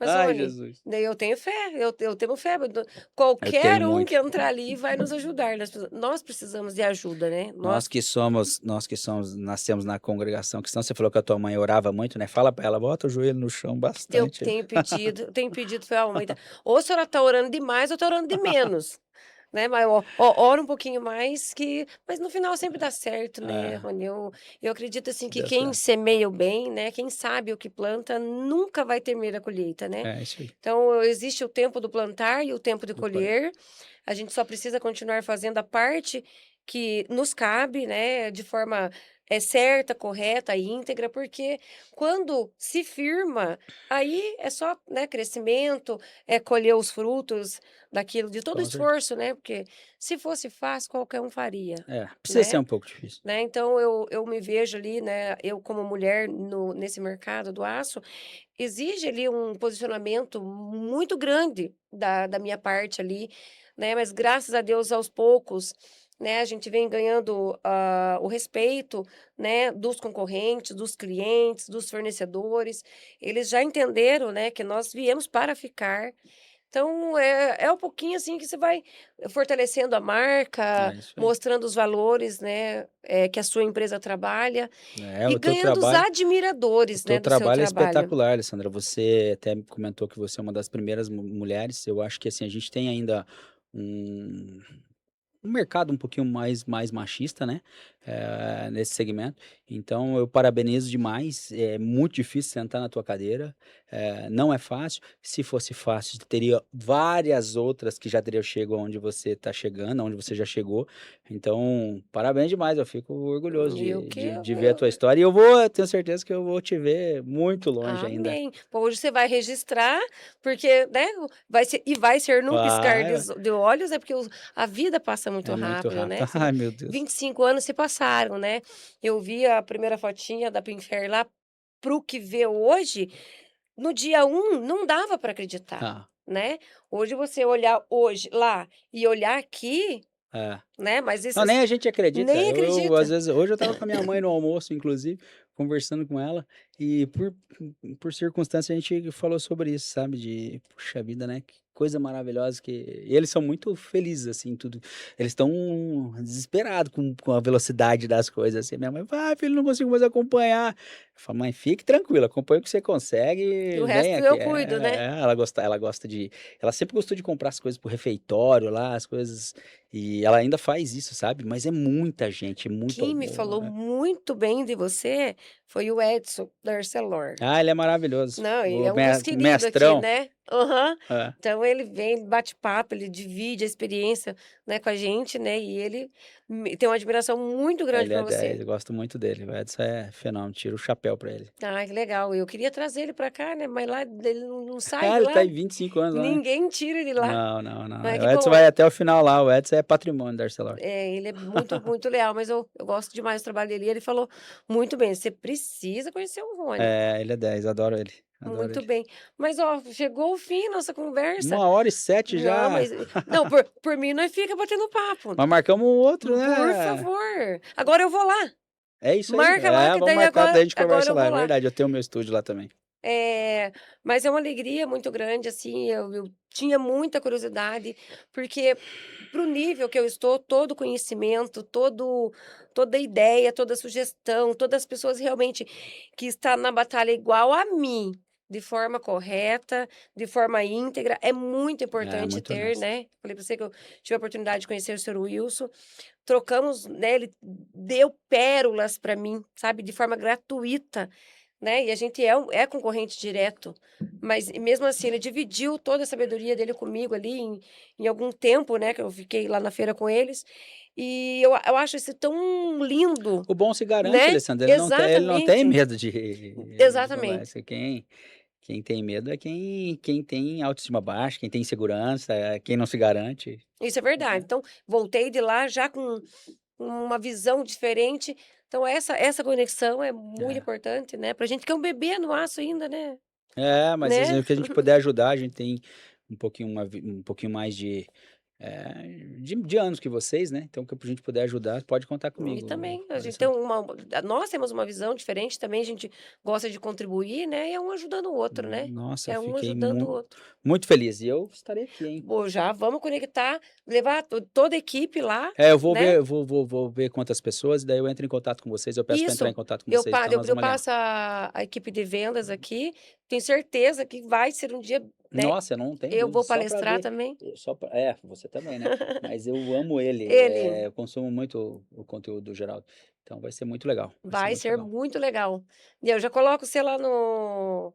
Mas, Ai, Rony, Jesus. daí eu tenho fé. Eu tenho fé. Eu tenho Qualquer um que muito. entrar ali vai nos ajudar. Nós precisamos de ajuda, né? Nós que somos, nascemos na congregação cristã, você falou que a tua mãe orava muito, né? Fala pra ela, bota o joelho no chão bastante. Eu tenho pedido, falei, ó, mãe, ou a senhora tá orando demais ou tá orando de menos. Né, mas ora um pouquinho mais mas no final sempre dá certo, né, Ah, Rony? Eu acredito assim se que der quem certo. semeia o bem, né, quem sabe o que planta, nunca vai ter a colheita, né? É isso aí. Então existe o tempo do plantar e o tempo de Do colher. colher. A gente só precisa continuar fazendo a parte que nos cabe, né, de forma certa, correta, íntegra, porque quando se firma, aí é só, né, crescimento, é colher os frutos daquilo, de todo o Com certeza. esforço, né? Porque se fosse fácil, qualquer um faria, É, precisa ser né? um pouco difícil. Né? Então eu me vejo ali, né? Eu como mulher nesse mercado do aço, exige ali um posicionamento muito grande da minha parte ali, né, mas graças a Deus aos poucos, né, a gente vem ganhando, o respeito, né, dos concorrentes, dos clientes, dos fornecedores. Eles já entenderam, né, que nós viemos para ficar. Então é um pouquinho, assim, que você vai fortalecendo a marca, É isso aí. mostrando os valores, né, que a sua empresa trabalha É, e ganhando os o admiradores, teu né, do seu trabalho é trabalho. espetacular, Alessandra. Você até me comentou que você é uma das primeiras mulheres. Eu acho que assim, a gente tem ainda um um mercado um pouquinho mais machista, né, nesse segmento. Então eu parabenizo demais, é muito difícil sentar na tua cadeira, não é fácil. Se fosse fácil, teria várias outras que já teriam chego aonde você está chegando, aonde você já chegou. Então, parabéns demais, eu fico orgulhoso Eu de que de eu de ver a tua eu história e eu tenho certeza que eu vou te ver muito longe ainda. amém. Pô, hoje você vai registrar, porque, né, vai ser num piscar Vai, vai. de olhos, é porque a vida passa muito É muito rápido, rápido. né, você vê, Ai, meu Deus. 25 anos se passaram, né. Eu vi a primeira fotinha da Pinfair lá, para o que vê hoje, no dia não dava para acreditar, Ah, né. Hoje você olhar hoje lá e olhar aqui, é. né, mas Não, esses nem a gente acredita. nem Eu às acredita. vezes hoje eu estava com a minha mãe no almoço, inclusive, conversando com ela, e por circunstância a gente falou sobre isso, sabe, de puxa vida, né, que coisa maravilhosa que e eles são muito felizes, assim, tudo eles estão desesperados com a velocidade das coisas, assim. Minha mãe fala: "Ah, filho, não consigo mais acompanhar". Eu falo: "Mãe, fique tranquila, acompanha o que você E o consegue, vem resto aqui". eu cuido, né. Ela gosta de ela sempre gostou de comprar as coisas para o refeitório lá, as coisas e ela ainda faz isso, sabe, mas é muita gente, muito Quem me amor, falou é. muito bem de você foi o Edson da Arcelor. Ah, ele é maravilhoso, Não, ele o é um dos queridos aqui, mestrão. né. Aham. É, Então ele vem, ele bate papo, ele divide a experiência, né, com a gente, né, e ele tem uma admiração muito grande ele por é você. 10, eu gosto muito dele, o Edson é fenômeno, tiro o chapéu pra ele. Ah, que legal. Eu queria trazer ele para cá, né, mas lá ele não sai Ah, de ele tá lá, aí 25 anos lá, né. ninguém tira ele lá. Não, não, não, Mas o que Edson bom, vai até o final lá, o Edson é patrimônio da Arcelor. ele é muito, muito leal, mas eu gosto demais do trabalho dele e ele falou muito bem: "Você precisa conhecer o Rony". É, ele é 10, adoro ele, adoro Muito ele. bem. Mas, ó, chegou o fim nossa conversa. 1h07 Não, já, mas não, por mim nós fica batendo papo. mas marcamos um outro, Por né. favor. Agora eu vou lá. É isso aí, Marca lá que vamos daí marcar, daí a gente agora conversa eu lá, vou é lá. verdade, eu tenho o meu estúdio lá também. Mas é uma alegria muito grande, assim, eu tinha muita curiosidade, porque para o nível que eu estou, todo o conhecimento, toda a ideia, toda a sugestão, todas as pessoas realmente que está na batalha igual a mim, de forma correta, de forma íntegra, é muito É, importante muito ter, honesto. né. Falei para você que eu tive a oportunidade de conhecer o Sr. Wilson, trocamos, né, ele deu pérolas para mim, sabe, de forma gratuita. Né, e a gente é concorrente direto, mas mesmo assim ele dividiu toda a sabedoria dele comigo ali em algum tempo, né, que eu fiquei lá na feira com eles, e eu acho isso tão lindo, O bom se garante, né. Alessandro, ele não tem Exatamente, medo de exatamente. conversa, quem tem medo é quem tem autoestima baixa, quem tem insegurança, quem não se garante. Isso é verdade. Então, voltei de lá já com uma visão diferente, então essa conexão é muito É. importante, né, pra gente que é um bebê no aço ainda, né. É, mas assim, Né. o que a gente puder ajudar, a gente tem um pouquinho mais de anos que vocês, né, então o que a gente puder ajudar, pode contar E comigo, também, a gente tem Alessandro. nós temos uma visão diferente também, a gente gosta de contribuir, né, e é um ajudando o outro, né. Nossa, É um fiquei ajudando o outro. muito feliz e eu estarei aqui, hein. Pô, já vamos conectar, levar toda a equipe lá, É, eu vou né. ver eu vou ver quantas pessoas, daí eu entro em contato com vocês, eu peço para entrar em Isso, contato com eu vocês, pa então eu nós eu vamos alinhar. passo a equipe de vendas aqui, tenho certeza que vai ser um dia, né, Nossa, eu não tenho eu dúvida, vou só para palestrar ver, também. você também, né, mas eu amo ele, Ele eu consumo muito o conteúdo do Geraldo, então vai ser muito legal, vai ser vai muito ser legal. muito legal. E eu já coloco você lá no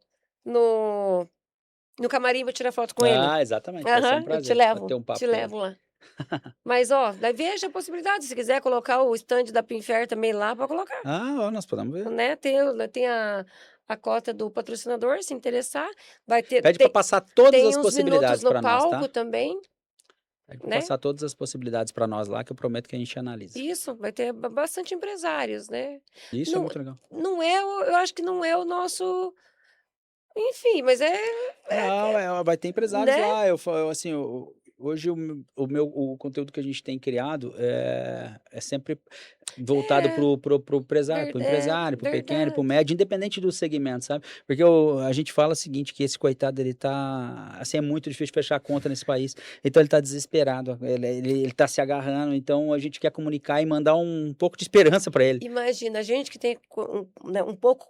no camarim pra tirar foto com ele. Ah, exatamente, vai ser um Aham, eu prazer bater um te papo com ele. levo lá. Mas, ó, daí veja a possibilidade. Se quiser colocar o stand da Pinfair também lá, pode colocar. Ah, ó, nós podemos ver. Né? Tem a cota do patrocinador, se interessar. Vai ter, Pede para passar todas tem as uns minutos possibilidades no para nós, palco tá? também, Pede para né? passar todas as possibilidades para nós lá, que eu prometo que a gente analisa. Isso, vai ter bastante empresários, né? Isso é Não, muito legal. não é, eu acho que não é o nosso, enfim, mas Não, vai ter empresários né? lá. Assim, hoje o conteúdo que a gente tem criado é sempre voltado É, pro empresário, pro pequeno, pro verdade. médio, independente do segmento, sabe? Porque a gente fala o seguinte, que esse coitado, ele tá, assim, é muito difícil fechar a conta nesse país, então ele tá desesperado, ele tá se agarrando, então a gente quer comunicar e mandar um pouco de esperança para ele. Imagina, a gente que tem né, um pouco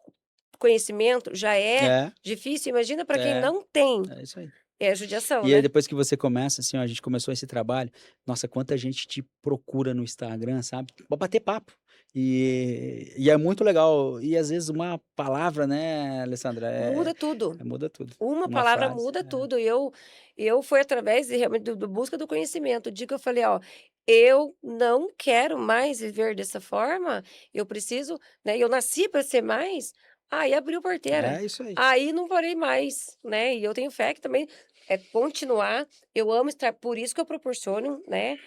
conhecimento já é É, difícil, imagina para quem é, não tem. é isso aí. É judiação, E aí né? depois que você começa, assim, ó, a gente começou esse trabalho, nossa, quanta gente te procura no Instagram, sabe, pra bater papo. E é muito legal. E às vezes uma palavra, né, Alessandra, Muda tudo. muda tudo. Uma Uma palavra frase. muda tudo. Eu foi através realmente do busca do conhecimento. O dia que eu falei, ó, eu não quero mais viver dessa forma, eu preciso, né? Eu nasci para ser mais, aí abriu porteira. É isso aí. Aí não parei mais, né? E eu tenho fé que também é continuar. Eu amo estar, por isso que eu proporciono, né?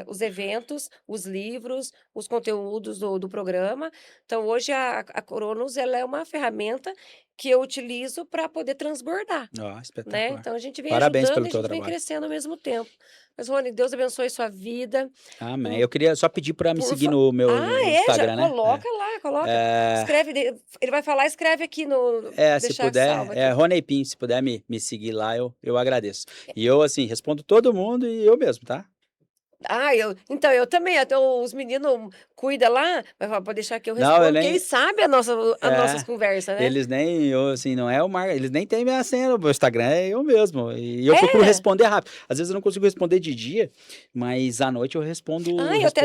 Os eventos, os livros, os conteúdos do programa. Então, hoje a Cronos ela é uma ferramenta que eu utilizo para poder transbordar, Ó, né. espetacular. Então a gente vem Parabéns ajudando pelo e a teu gente vem trabalho. crescendo ao mesmo tempo. Mas Rony, Deus abençoe sua vida, Amém. um Eu queria só pedir para me por seguir fa no meu já Instagram, né. coloca lá, coloca. É, Escreve ele vai falar, escreve aqui no se deixar puder, salvo aqui. Rony Pim, se puder me seguir lá, eu agradeço. E eu, assim, respondo todo mundo e eu mesmo, tá? Então eu também, até os meninos cuida lá, mas pode deixar que eu Não, eu respondo, porque eles nem sabem a nossas é. conversas, né. Eles nem eu, assim, não é o mar eles nem têm minha senha no meu Instagram, é eu mesmo. E eu procuro É. responder rápido. Às vezes eu não consigo responder de dia, mas à noite eu Eu até respondo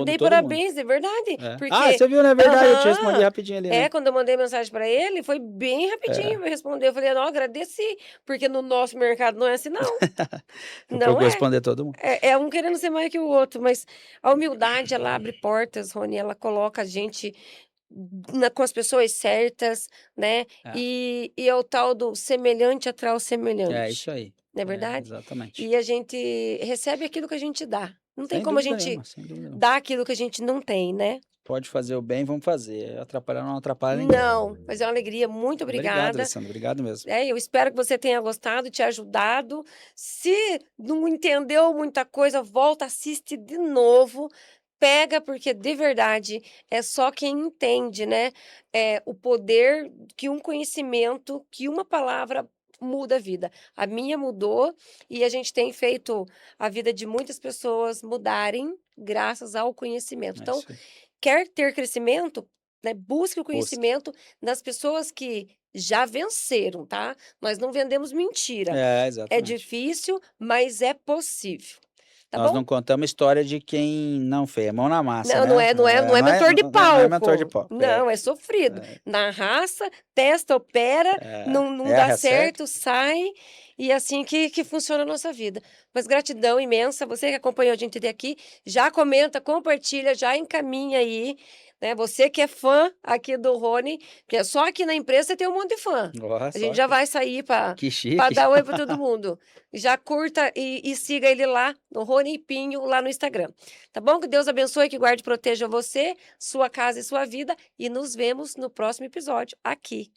dei todo mundo. parabéns, é verdade, É. Ah, porque você viu, né, é verdade, eu te respondi aham. rapidinho ali, né. Quando eu mandei mensagem para ele, foi bem rapidinho É. pra responder, eu falei: "Não, agradeci", porque no nosso mercado não é assim não, Eu não procuro é. responder todo mundo. É um querendo ser mais que o outro, mas a humildade ela abre portas, Rony, ela coloca a gente com as pessoas certas, né, É, e é o tal do semelhante atrai o é semelhante, isso aí. não é É, verdade? exatamente. E a gente recebe aquilo que a gente dá, não tem Sem como a dúvida gente nenhuma, sem dúvida nenhuma. dar aquilo que a gente não tem, né. Pode fazer o bem, vamos fazer. Atrapalhar não atrapalha ninguém. Não, mas é uma alegria, muito Obrigado, obrigada. Alessandro, obrigado mesmo. Eu espero que você tenha gostado, te ajudado. Se não entendeu muita coisa, volta, assiste de novo, pega, porque de verdade é só quem entende, né, o poder que um conhecimento, que uma palavra muda a vida. A minha mudou e a gente tem feito a vida de muitas pessoas mudarem graças ao conhecimento. É Então, isso aí. quer ter crescimento, né, busque o Busque. conhecimento das pessoas que já venceram, tá? Nós não vendemos mentira. É, É exatamente. difícil, mas é possível, tá Nós bom? não contamos história de quem não fez, é mão na massa, Não, né. não é mentor de Não é mentor de palco. pau, Não, é sofrido. é Na raça, testa, opera, não dá erra, acerta. certo, sai, e é assim que funciona a nossa vida. Mas gratidão imensa, você que acompanhou a gente até aqui, já comenta, compartilha, já encaminha aí, né, você que é fã aqui do Rony, porque só aqui na empresa você tem um monte de fã. Olha A gente só já vai sair para que chique. dar oi para todo mundo. Já curta e siga ele lá no Rony Pinho, lá no Instagram. Tá bom? Que Deus abençoe, que guarde e proteja você, sua casa e sua vida. E nos vemos no próximo episódio aqui